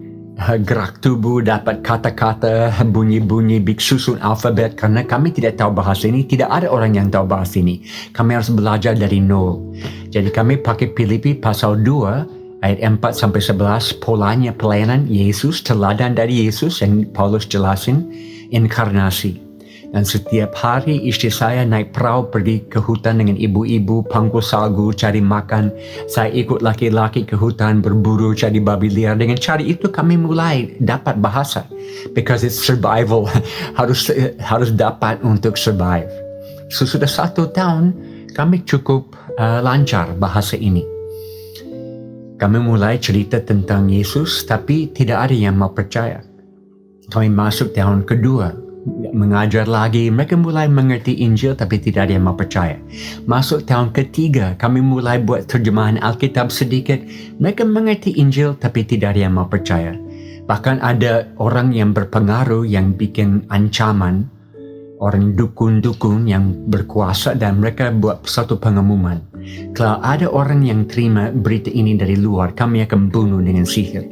gerak tubuh, dapat kata-kata, bunyi-bunyi, susun alfabet. Karena kami tidak tahu bahasa ini, tidak ada orang yang tahu bahasa ini. Kami harus belajar dari nol. Jadi kami pakai Filipi pasal 2 ayat 4-11, polanya pelayanan Yesus, teladan dari Yesus yang Paulus jelasin, inkarnasi. Dan setiap hari istri saya naik perahu pergi ke hutan dengan ibu-ibu, pangkul salgu, cari makan. Saya ikut laki-laki ke hutan berburu, cari babi liar. Dengan cara itu kami mulai dapat bahasa. Because it's survival. harus dapat untuk survive. Sesudah 1 tahun, kami cukup lancar bahasa ini. Kami mulai cerita tentang Yesus, tapi tidak ada yang mau percaya. Kami masuk tahun kedua, mengajar lagi, mereka mulai mengerti Injil tapi tidak ada yang mau percaya. Masuk tahun ketiga, kami mulai buat terjemahan Alkitab sedikit, mereka mengerti Injil tapi tidak ada yang mau percaya. Bahkan ada orang yang berpengaruh yang bikin ancaman, orang dukun-dukun yang berkuasa, dan mereka buat satu pengumuman, kalau ada orang yang terima berita ini dari luar, kami akan bunuh dengan sihir,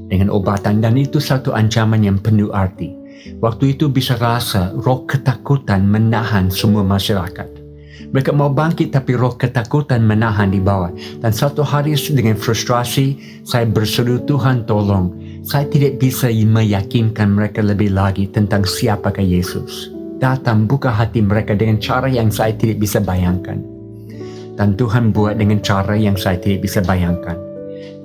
dengan obatan. Dan itu satu ancaman yang penuh arti. Waktu itu bisa rasa roh ketakutan menahan semua masyarakat. Mereka mau bangkit tapi roh ketakutan menahan di bawah. Dan satu hari dengan frustrasi, saya berseru, Tuhan tolong, saya tidak bisa meyakinkan mereka lebih lagi tentang siapakah Yesus. Datang buka hati mereka dengan cara yang saya tidak bisa bayangkan. Dan Tuhan buat dengan cara yang saya tidak bisa bayangkan.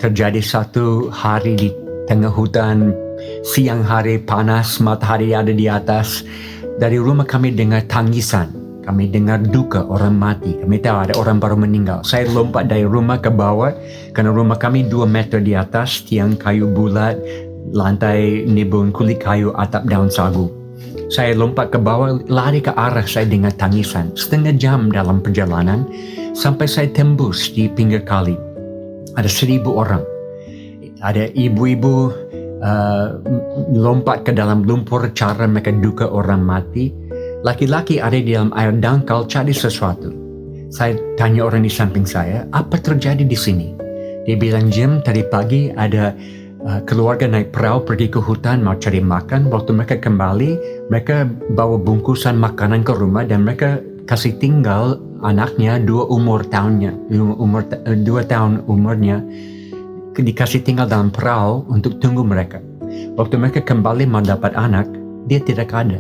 Terjadi satu hari di tengah hutan, siang hari panas, matahari ada di atas. Dari rumah kami dengar tangisan. Kami dengar duka orang mati. Kami tahu ada orang baru meninggal. Saya lompat dari rumah ke bawah. Karena rumah kami 2 meter di atas. Tiang kayu bulat. Lantai nibun kulit kayu, atap daun sagu. Saya lompat ke bawah. Lari ke arah saya dengar tangisan. Setengah jam dalam perjalanan. Sampai saya tembus di pinggir kali. Ada 1,000 orang. Ada ibu-ibu lompat ke dalam lumpur, cara mereka duka orang mati. Laki-laki ada di dalam air dangkal cari sesuatu. Saya tanya orang di samping saya, apa terjadi di sini? Dia bilang, Jim, tadi pagi ada keluarga naik perahu pergi ke hutan mau cari makan. Waktu mereka kembali, mereka bawa bungkusan makanan ke rumah dan mereka kasih tinggal anaknya 2 tahun umurnya, dikasih tinggal dalam perahu untuk tunggu mereka. Waktu mereka kembali mau dapat anak, dia tidak ada.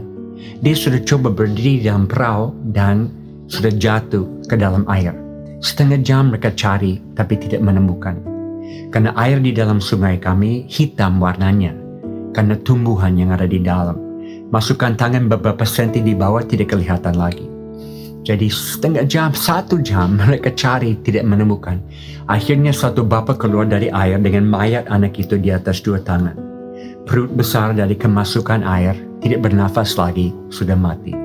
Dia sudah coba berdiri dalam perahu dan sudah jatuh ke dalam air. Setengah jam mereka cari tapi tidak menemukan. Karena air di dalam sungai kami hitam warnanya. Karena tumbuhan yang ada di dalam. Masukkan tangan beberapa senti di bawah tidak kelihatan lagi. Jadi setengah jam, 1 jam mereka cari tidak menemukan. Akhirnya satu bapa keluar dari air dengan mayat anak itu di atas 2 tangan. Perut besar dari kemasukan air, tidak bernafas lagi, sudah mati.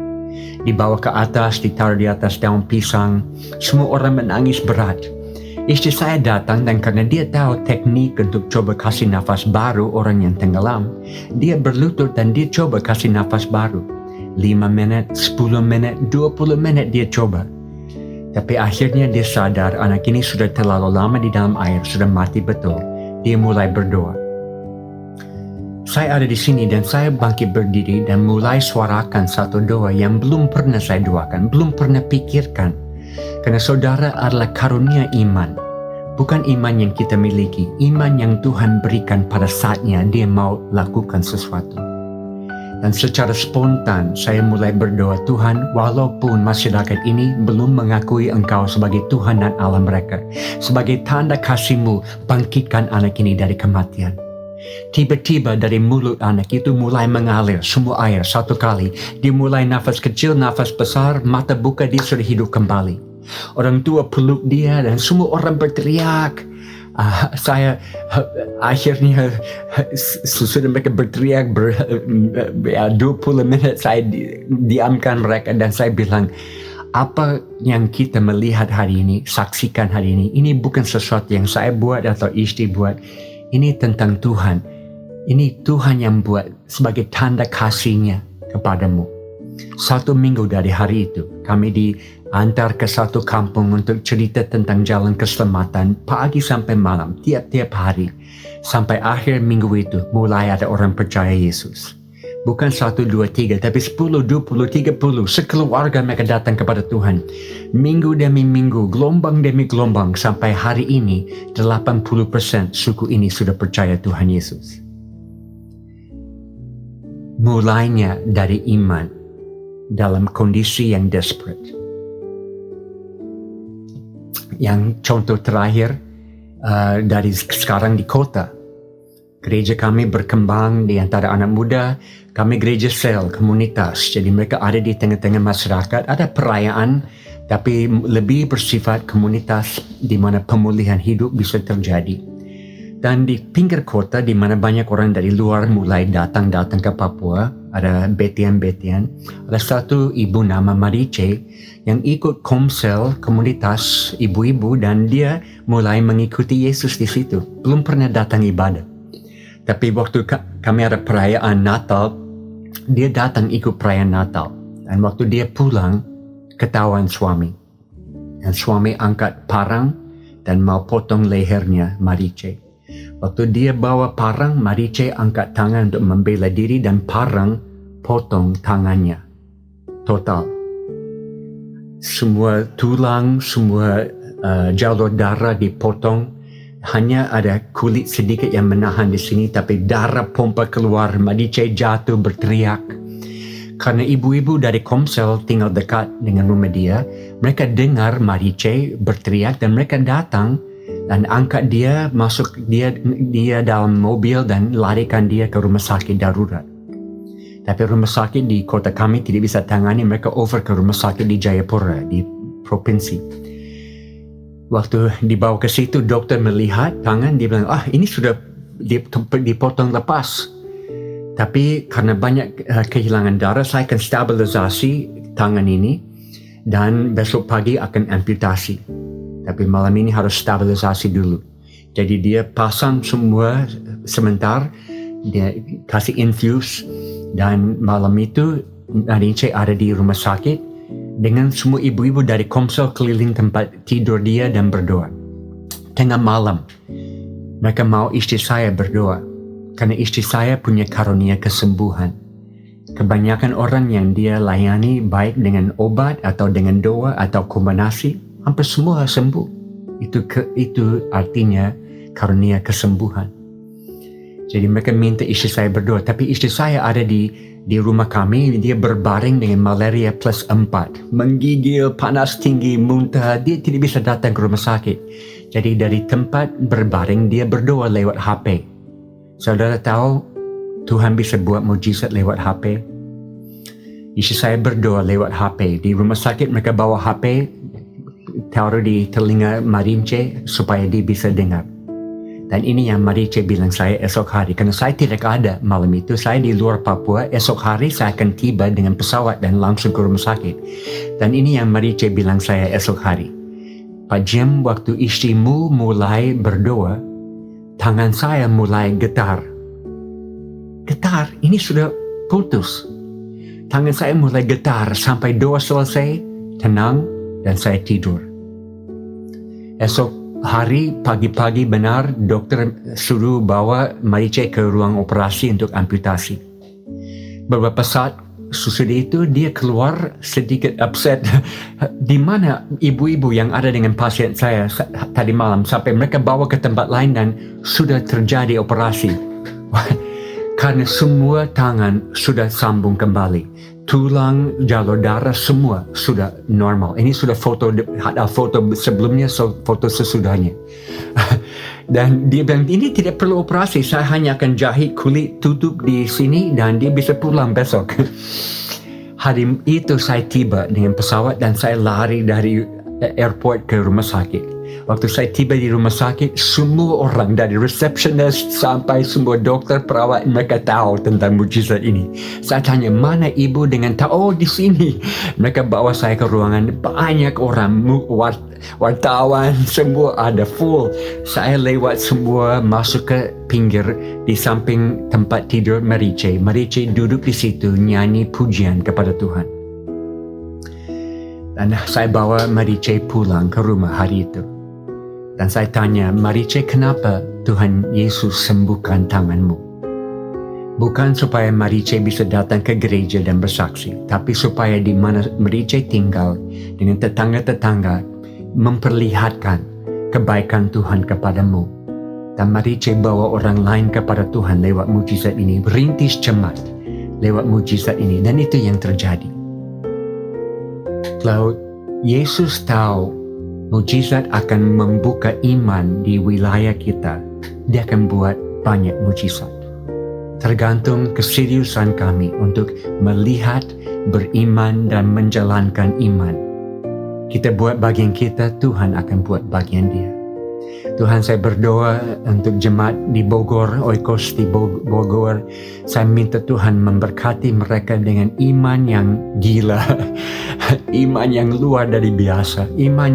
Dibawa ke atas, ditaruh di atas daun pisang. Semua orang menangis berat. Istri saya datang dan karena dia tahu teknik untuk coba kasih nafas baru orang yang tenggelam, dia berlutut dan dia coba kasih nafas baru. 5 menit, 10 menit, 20 menit dia coba. Tapi akhirnya dia sadar anak ini sudah terlalu lama di dalam air, sudah mati betul. Dia mulai berdoa. Saya ada di sini dan saya bangkit berdiri dan mulai suarakan satu doa yang belum pernah saya doakan, belum pernah pikirkan. Karena saudara adalah karunia iman. Bukan iman yang kita miliki, iman yang Tuhan berikan pada saatnya dia mau lakukan sesuatu. Dan secara spontan saya mulai berdoa, Tuhan, walaupun masyarakat ini belum mengakui Engkau sebagai Tuhan dan Allah mereka, sebagai tanda kasih-Mu, bangkitkan anak ini dari kematian. Tiba-tiba dari mulut anak itu mulai mengalir semua air satu kali. Dia mulai nafas kecil, nafas besar, mata buka, dia sudah hidup kembali. Orang tua peluk dia dan semua orang berteriak. Saya akhirnya sudah mereka berteriak 20 menit saya diamkan mereka dan saya bilang, apa yang kita melihat hari ini, saksikan hari ini bukan sesuatu yang saya buat atau istri buat. Ini tentang Tuhan. Ini Tuhan yang buat sebagai tanda kasih-Nya kepadamu. 1 minggu dari hari itu, kami diantar ke satu kampung untuk cerita tentang jalan keselamatan pagi sampai malam, tiap-tiap hari. Sampai akhir minggu itu, mulai ada orang percaya Yesus. Bukan 1, 2, 3, tapi 10, 20, 30, sekeluarga mereka datang kepada Tuhan. Minggu demi minggu, gelombang demi gelombang, sampai hari ini 80% suku ini sudah percaya Tuhan Yesus. Mulainya dari iman dalam kondisi yang desperate. Yang contoh terakhir dari sekarang di kota. Gereja kami berkembang di antara anak muda. Kami gereja sel, komunitas. Jadi mereka ada di tengah-tengah masyarakat. Ada perayaan, tapi lebih bersifat komunitas di mana pemulihan hidup bisa terjadi. Dan di pinggir kota di mana banyak orang dari luar mulai datang ke Papua, ada betian-betian. Ada satu ibu nama Marice yang ikut komsel komunitas ibu-ibu dan dia mulai mengikuti Yesus di situ. Belum pernah datang ibadah. Tapi waktu kami ada perayaan Natal, dia datang ikut perayaan Natal. Dan waktu dia pulang, ketahuan suami. Dan suami angkat parang dan mau potong lehernya Marice. Waktu dia bawa parang, Marice angkat tangan untuk membela diri dan parang potong tangannya. Total. semua tulang, semua jalur darah dipotong. Hanya ada kulit sedikit yang menahan di sini, tapi darah pompa keluar. Marice jatuh berteriak. Karena ibu-ibu dari Komsel tinggal dekat dengan rumah dia, mereka dengar Marice berteriak dan mereka datang dan angkat dia, masuk dia dalam mobil dan larikan dia ke rumah sakit darurat. Tapi rumah sakit di kota kami tidak bisa tangani, mereka over ke rumah sakit di Jayapura, di provinsi. Waktu dibawa ke situ, dokter melihat tangan, dia bilang, ini sudah dipotong lepas. Tapi karena banyak kehilangan darah, saya akan stabilisasi tangan ini dan besok pagi akan amputasi. Tapi malam ini harus stabilisasi dulu. Jadi dia pasang semua sebentar, dia kasih infuse, dan malam itu Marice ada di rumah sakit dengan semua ibu-ibu dari Komsel keliling tempat tidur dia dan berdoa. Tengah malam, mereka mau istri saya berdoa. Karena istri saya punya karunia kesembuhan. Kebanyakan orang yang dia layani baik dengan obat atau dengan doa atau kombinasi, hampir semua sembuh. Itu artinya karunia kesembuhan. Jadi mereka minta istri saya berdoa. Tapi istri saya ada di rumah kami, dia berbaring dengan malaria plus 4. Menggigil, panas tinggi, muntah. Dia tidak bisa datang ke rumah sakit. Jadi dari tempat berbaring, dia berdoa lewat HP. Saudara tahu Tuhan bisa buat mujizat lewat HP? Istri saya berdoa lewat HP. Di rumah sakit mereka bawa HP, taruh di telinga Marice supaya dia bisa dengar. Dan ini yang Marice bilang saya esok hari. Karena saya tidak ada malam itu. Saya di luar Papua. Esok hari saya akan tiba dengan pesawat dan langsung ke rumah sakit. Dan ini yang Marice bilang saya esok hari. Pak Jim, waktu istrimu mulai berdoa, tangan saya mulai getar. Getar, ini sudah putus. Tangan saya mulai getar sampai doa selesai, tenang, dan saya tidur. Esok hari pagi-pagi benar dokter suruh bawa Marice ke ruang operasi untuk amputasi. Beberapa saat sesudah itu dia keluar sedikit upset. Di mana ibu-ibu yang ada dengan pasien saya tadi malam sampai mereka bawa ke tempat lain dan sudah terjadi operasi. Karena semua tangan sudah sambung kembali. Tulang, jalur darah semua sudah normal. Ini sudah ada foto sebelumnya, foto sesudahnya. Dan dia bilang, ini tidak perlu operasi. Saya hanya akan jahit kulit tutup di sini dan dia bisa pulang besok. Hari itu saya tiba dengan pesawat dan saya lari dari airport ke rumah sakit. Waktu saya tiba di rumah sakit, semua orang dari receptionist sampai semua dokter, perawat, mereka tahu tentang mujizat ini. Saya tanya, mana ibu dengan tahu? Di sini. Mereka bawa saya ke ruangan, banyak orang, wartawan, semua ada full. Saya lewat semua, masuk ke pinggir di samping tempat tidur Marice. Marice duduk di situ, nyanyi pujian kepada Tuhan. Dan saya bawa Marice pulang ke rumah hari itu. Dan saya tanya, Marice, kenapa Tuhan Yesus sembuhkan tanganmu? Bukan supaya Marice bisa datang ke gereja dan bersaksi, tapi supaya di mana Marice tinggal dengan tetangga-tetangga memperlihatkan kebaikan Tuhan kepadamu. Dan Marice bawa orang lain kepada Tuhan lewat mujizat ini, berintis cemat lewat mujizat ini, dan itu yang terjadi. Kalau Yesus tahu mujizat akan membuka iman di wilayah kita, dia akan buat banyak mujizat. Tergantung keseriusan kami untuk melihat, beriman, dan menjalankan iman. Kita buat bagian kita, Tuhan akan buat bagian dia. Tuhan, saya berdoa untuk jemaat di Bogor, Oikos di Bogor. Saya minta Tuhan memberkati mereka dengan iman yang gila, iman yang luar dari biasa, iman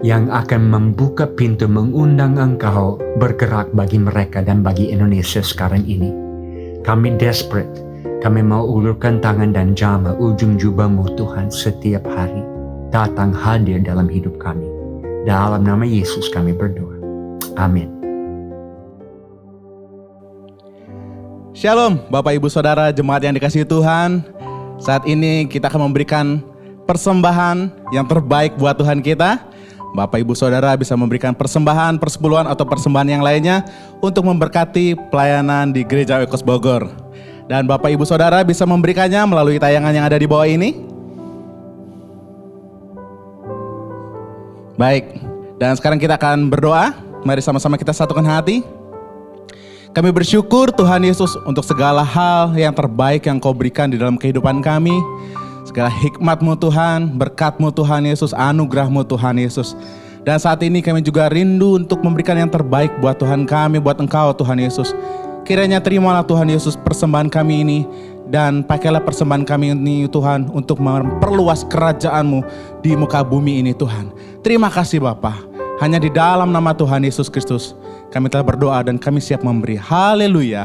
yang akan membuka pintu, mengundang Engkau bergerak bagi mereka dan bagi Indonesia sekarang ini. Kami desperate, kami mau ulurkan tangan dan jama ujung jubah-Mu Tuhan setiap hari. Datang hadir dalam hidup kami. Dalam nama Yesus kami berdoa. Amin. Shalom Bapak Ibu Saudara jemaat yang dikasihi Tuhan. Saat ini kita akan memberikan persembahan yang terbaik buat Tuhan kita. Bapak Ibu Saudara bisa memberikan persembahan, persepuluhan atau persembahan yang lainnya untuk memberkati pelayanan di Gereja Oikos Bogor. Dan Bapak Ibu Saudara bisa memberikannya melalui tayangan yang ada di bawah ini. Baik, dan sekarang kita akan berdoa. Mari sama-sama kita satukan hati. Kami bersyukur Tuhan Yesus untuk segala hal yang terbaik yang Kau berikan di dalam kehidupan kami. Segala hikmat-Mu Tuhan, berkat-Mu Tuhan Yesus, anugerah-Mu Tuhan Yesus. Dan saat ini kami juga rindu untuk memberikan yang terbaik buat Tuhan kami, buat Engkau Tuhan Yesus. Kiranya terimalah Tuhan Yesus persembahan kami ini. Dan pakailah persembahan kami ini Tuhan untuk memperluas kerajaan-Mu di muka bumi ini Tuhan. Terima kasih Bapa. Hanya di dalam nama Tuhan Yesus Kristus kami telah berdoa dan kami siap memberi. Haleluya.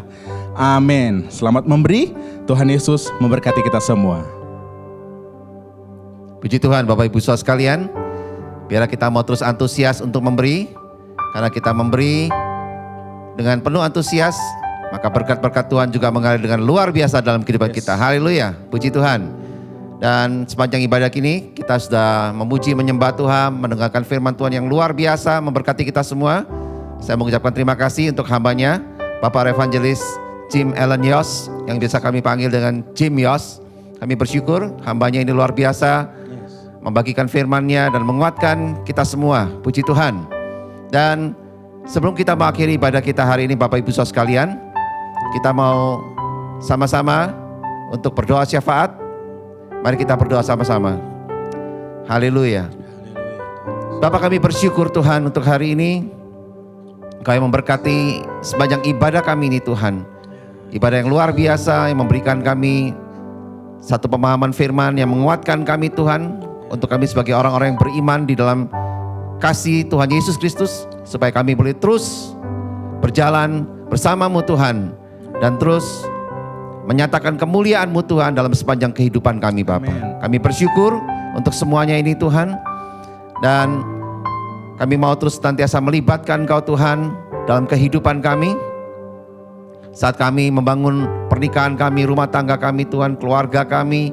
Amin. Selamat memberi. Tuhan Yesus memberkati kita semua. Puji Tuhan Bapak Ibu Saudara sekalian. Biarlah kita mau terus antusias untuk memberi. Karena kita memberi dengan penuh antusias, maka berkat-berkat Tuhan juga mengalir dengan luar biasa dalam kehidupan kita. Haleluya. Puji Tuhan. Dan sepanjang ibadah ini kita sudah memuji, menyembah Tuhan, mendengarkan firman Tuhan yang luar biasa memberkati kita semua. Saya mengucapkan terima kasih untuk hambanya Bapak Evangelis Jim Allen Yos, yang biasa kami panggil dengan Jim Yos. Kami bersyukur hambanya ini luar biasa membagikan firman-Nya dan menguatkan kita semua. Puji Tuhan. Dan sebelum kita mengakhiri ibadah kita hari ini Bapak Ibu Saudara sekalian, kita mau sama-sama untuk berdoa syafaat. Mari kita berdoa sama-sama. Haleluya. Bapa, kami bersyukur Tuhan untuk hari ini. Kau yang memberkati sepanjang ibadah kami ini Tuhan. Ibadah yang luar biasa yang memberikan kami satu pemahaman firman yang menguatkan kami Tuhan. Untuk kami sebagai orang-orang yang beriman di dalam kasih Tuhan Yesus Kristus. Supaya kami boleh terus berjalan bersama-Mu Tuhan. Dan terus menyatakan kemuliaan-Mu Tuhan dalam sepanjang kehidupan kami Bapa. Kami bersyukur untuk semuanya ini Tuhan. Dan kami mau terus senantiasa melibatkan Kau Tuhan dalam kehidupan kami. Saat kami membangun pernikahan kami, rumah tangga kami Tuhan, keluarga kami.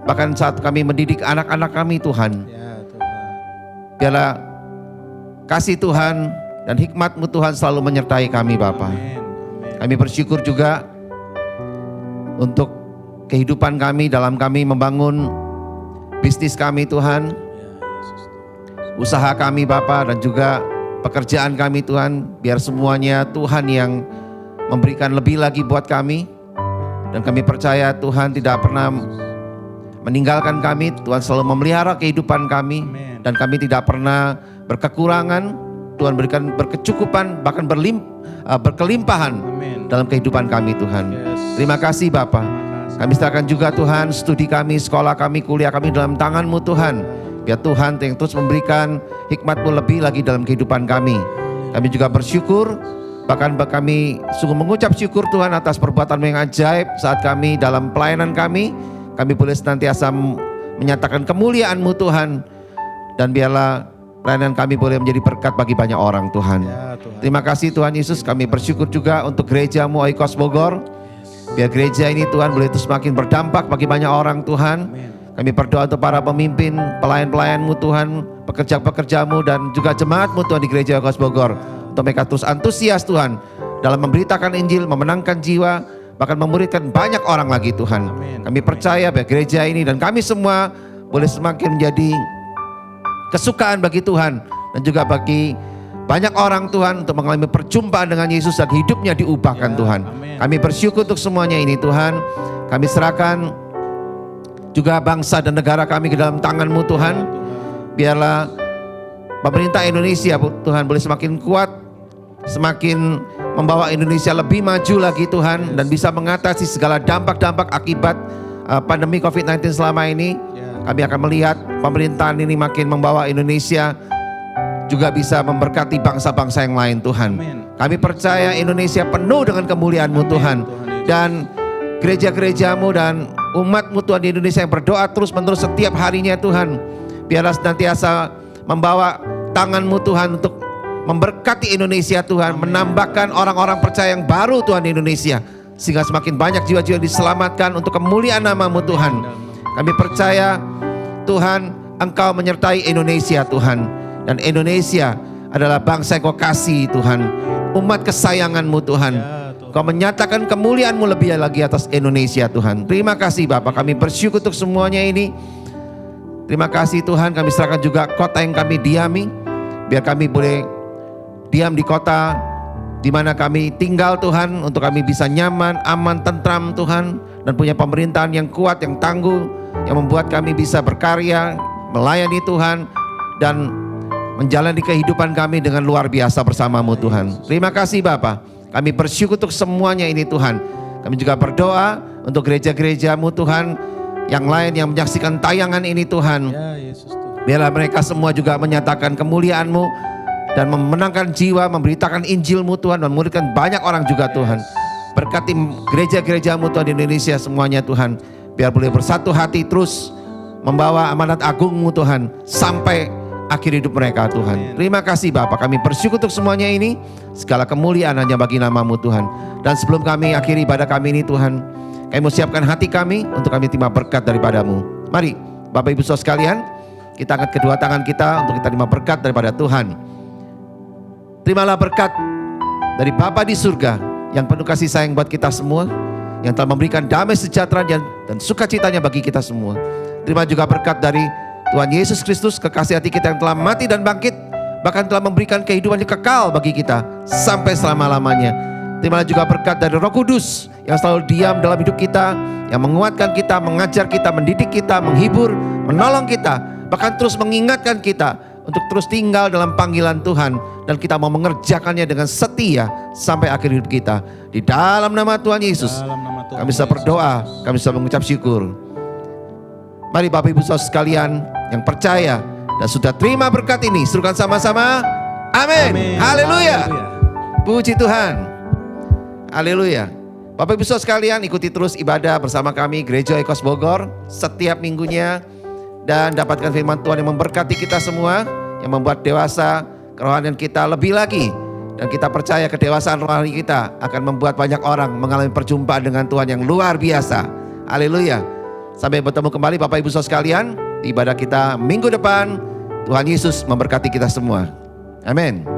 Bahkan saat kami mendidik anak-anak kami Tuhan. Biarlah kasih Tuhan dan hikmat-Mu Tuhan selalu menyertai kami Bapa. Kami bersyukur juga untuk kehidupan kami dalam kami membangun bisnis kami Tuhan, usaha kami Bapa, dan juga pekerjaan kami Tuhan. Biar semuanya Tuhan yang memberikan lebih lagi buat kami. Dan kami percaya Tuhan tidak pernah meninggalkan kami. Tuhan selalu memelihara kehidupan kami. Dan kami tidak pernah berkekurangan. Tuhan berikan berkecukupan, bahkan berkelimpahan dalam kehidupan kami Tuhan. Terima kasih Bapa. Kami serahkan juga Tuhan studi kami, sekolah kami, kuliah kami dalam tangan-Mu Tuhan. Biar Tuhan yang terus memberikan hikmat-Mu lebih lagi dalam kehidupan kami. Kami juga bersyukur, bahkan kami sungguh mengucap syukur Tuhan atas perbuatan-Mu yang ajaib saat kami dalam pelayanan kami. Kami boleh senantiasa menyatakan kemuliaan-Mu Tuhan. Dan biarlah pelayanan kami boleh menjadi berkat bagi banyak orang Tuhan. Terima kasih Tuhan Yesus. Kami bersyukur juga untuk gereja-Mu Oikos Bogor. Biar gereja ini Tuhan boleh terus semakin berdampak bagi banyak orang Tuhan. Kami berdoa untuk para pemimpin, pelayan-pelayan-Mu Tuhan, pekerja-pekerja-Mu dan juga jemaat-Mu Tuhan di gereja Oikos Bogor. Untuk mereka terus antusias Tuhan dalam memberitakan Injil, memenangkan jiwa, bahkan memuridkan banyak orang lagi Tuhan. Kami percaya bahwa gereja ini dan kami semua boleh semakin menjadi kesukaan bagi Tuhan. Dan juga bagi banyak orang Tuhan untuk mengalami perjumpaan dengan Yesus dan hidupnya diubahkan Tuhan. Kami bersyukur untuk semuanya ini Tuhan. Kami serahkan juga bangsa dan negara kami ke dalam tangan-Mu Tuhan. Biarlah pemerintah Indonesia Tuhan boleh semakin kuat, semakin membawa Indonesia lebih maju lagi Tuhan. Dan bisa mengatasi segala dampak-dampak akibat pandemi COVID-19 selama ini. Kami akan melihat pemerintahan ini makin membawa Indonesia juga bisa memberkati bangsa-bangsa yang lain Tuhan. Kami percaya Indonesia penuh dengan kemuliaan-Mu Tuhan. Dan gereja-gereja-Mu dan umat-Mu Tuhan di Indonesia yang berdoa terus-menerus setiap harinya Tuhan. Biarlah senantiasa membawa tangan-Mu Tuhan untuk memberkati Indonesia Tuhan. Menambahkan orang-orang percaya yang baru Tuhan di Indonesia. Sehingga semakin banyak jiwa-jiwa yang diselamatkan untuk kemuliaan nama-Mu Tuhan. Kami percaya Tuhan, Engkau menyertai Indonesia Tuhan. Dan Indonesia adalah bangsa yang Kau kasih Tuhan, umat kesayangan-Mu Tuhan. Kau menyatakan kemuliaan-Mu lebih lagi atas Indonesia Tuhan. Terima kasih Bapak, kami bersyukur untuk semuanya ini. Terima kasih Tuhan, kami serahkan juga kota yang kami diami. Biar kami boleh diam di kota di mana kami tinggal Tuhan, untuk kami bisa nyaman, aman, tentram Tuhan, dan punya pemerintahan yang kuat, yang tangguh, yang membuat kami bisa berkarya, melayani Tuhan, dan menjalani kehidupan kami dengan luar biasa bersama-Mu Tuhan. Terima kasih Bapa, kami bersyukur untuk semuanya ini Tuhan. Kami juga berdoa untuk gereja-gereja-Mu Tuhan, yang lain yang menyaksikan tayangan ini Tuhan. Biarlah mereka semua juga menyatakan kemuliaan-Mu dan memenangkan jiwa, memberitakan Injil-Mu Tuhan, dan memuridkan banyak orang juga Tuhan. Berkati gereja-gereja-Mu Tuhan di Indonesia semuanya Tuhan. Biar boleh bersatu hati terus membawa amanat agung-Mu Tuhan sampai akhir hidup mereka Tuhan. Terima kasih Bapak, kami bersyukur untuk semuanya ini. Segala kemuliaan hanya bagi nama-Mu Tuhan. Dan sebelum kami akhiri ibadah kami ini Tuhan, kami mau siapkan hati kami untuk kami terima berkat daripada-Mu. Mari Bapak Ibu Saudara sekalian, kita angkat kedua tangan kita untuk kita terima berkat daripada Tuhan. Terimalah berkat dari Bapa di surga yang penuh kasih sayang buat kita semua, yang telah memberikan damai sejahtera dan sukacitanya bagi kita semua. Terima juga berkat dari Tuhan Yesus Kristus, kekasih hati kita yang telah mati dan bangkit, bahkan telah memberikan kehidupan yang kekal bagi kita sampai selama-lamanya. Terimalah juga berkat dari Roh Kudus yang selalu diam dalam hidup kita, yang menguatkan kita, mengajar kita, mendidik kita, menghibur, menolong kita, bahkan terus mengingatkan kita untuk terus tinggal dalam panggilan Tuhan, dan kita mau mengerjakannya dengan setia sampai akhir hidup kita. Di dalam nama Tuhan Yesus, kami bisa berdoa, kami bisa mengucap syukur. Mari Bapak Ibu Saudara sekalian yang percaya dan sudah terima berkat ini, serukan sama-sama, amin. Haleluya. Puji Tuhan. Haleluya. Bapak Ibu Saudara sekalian, ikuti terus ibadah bersama kami Gereja Oikos Bogor setiap minggunya, dan dapatkan firman Tuhan yang memberkati kita semua, yang membuat dewasa kerohanian kita lebih lagi, dan kita percaya kedewasaan rohani kita akan membuat banyak orang mengalami perjumpaan dengan Tuhan yang luar biasa. Haleluya. Sampai bertemu kembali Bapak Ibu Saudara sekalian di ibadah kita minggu depan. Tuhan Yesus memberkati kita semua. Amin.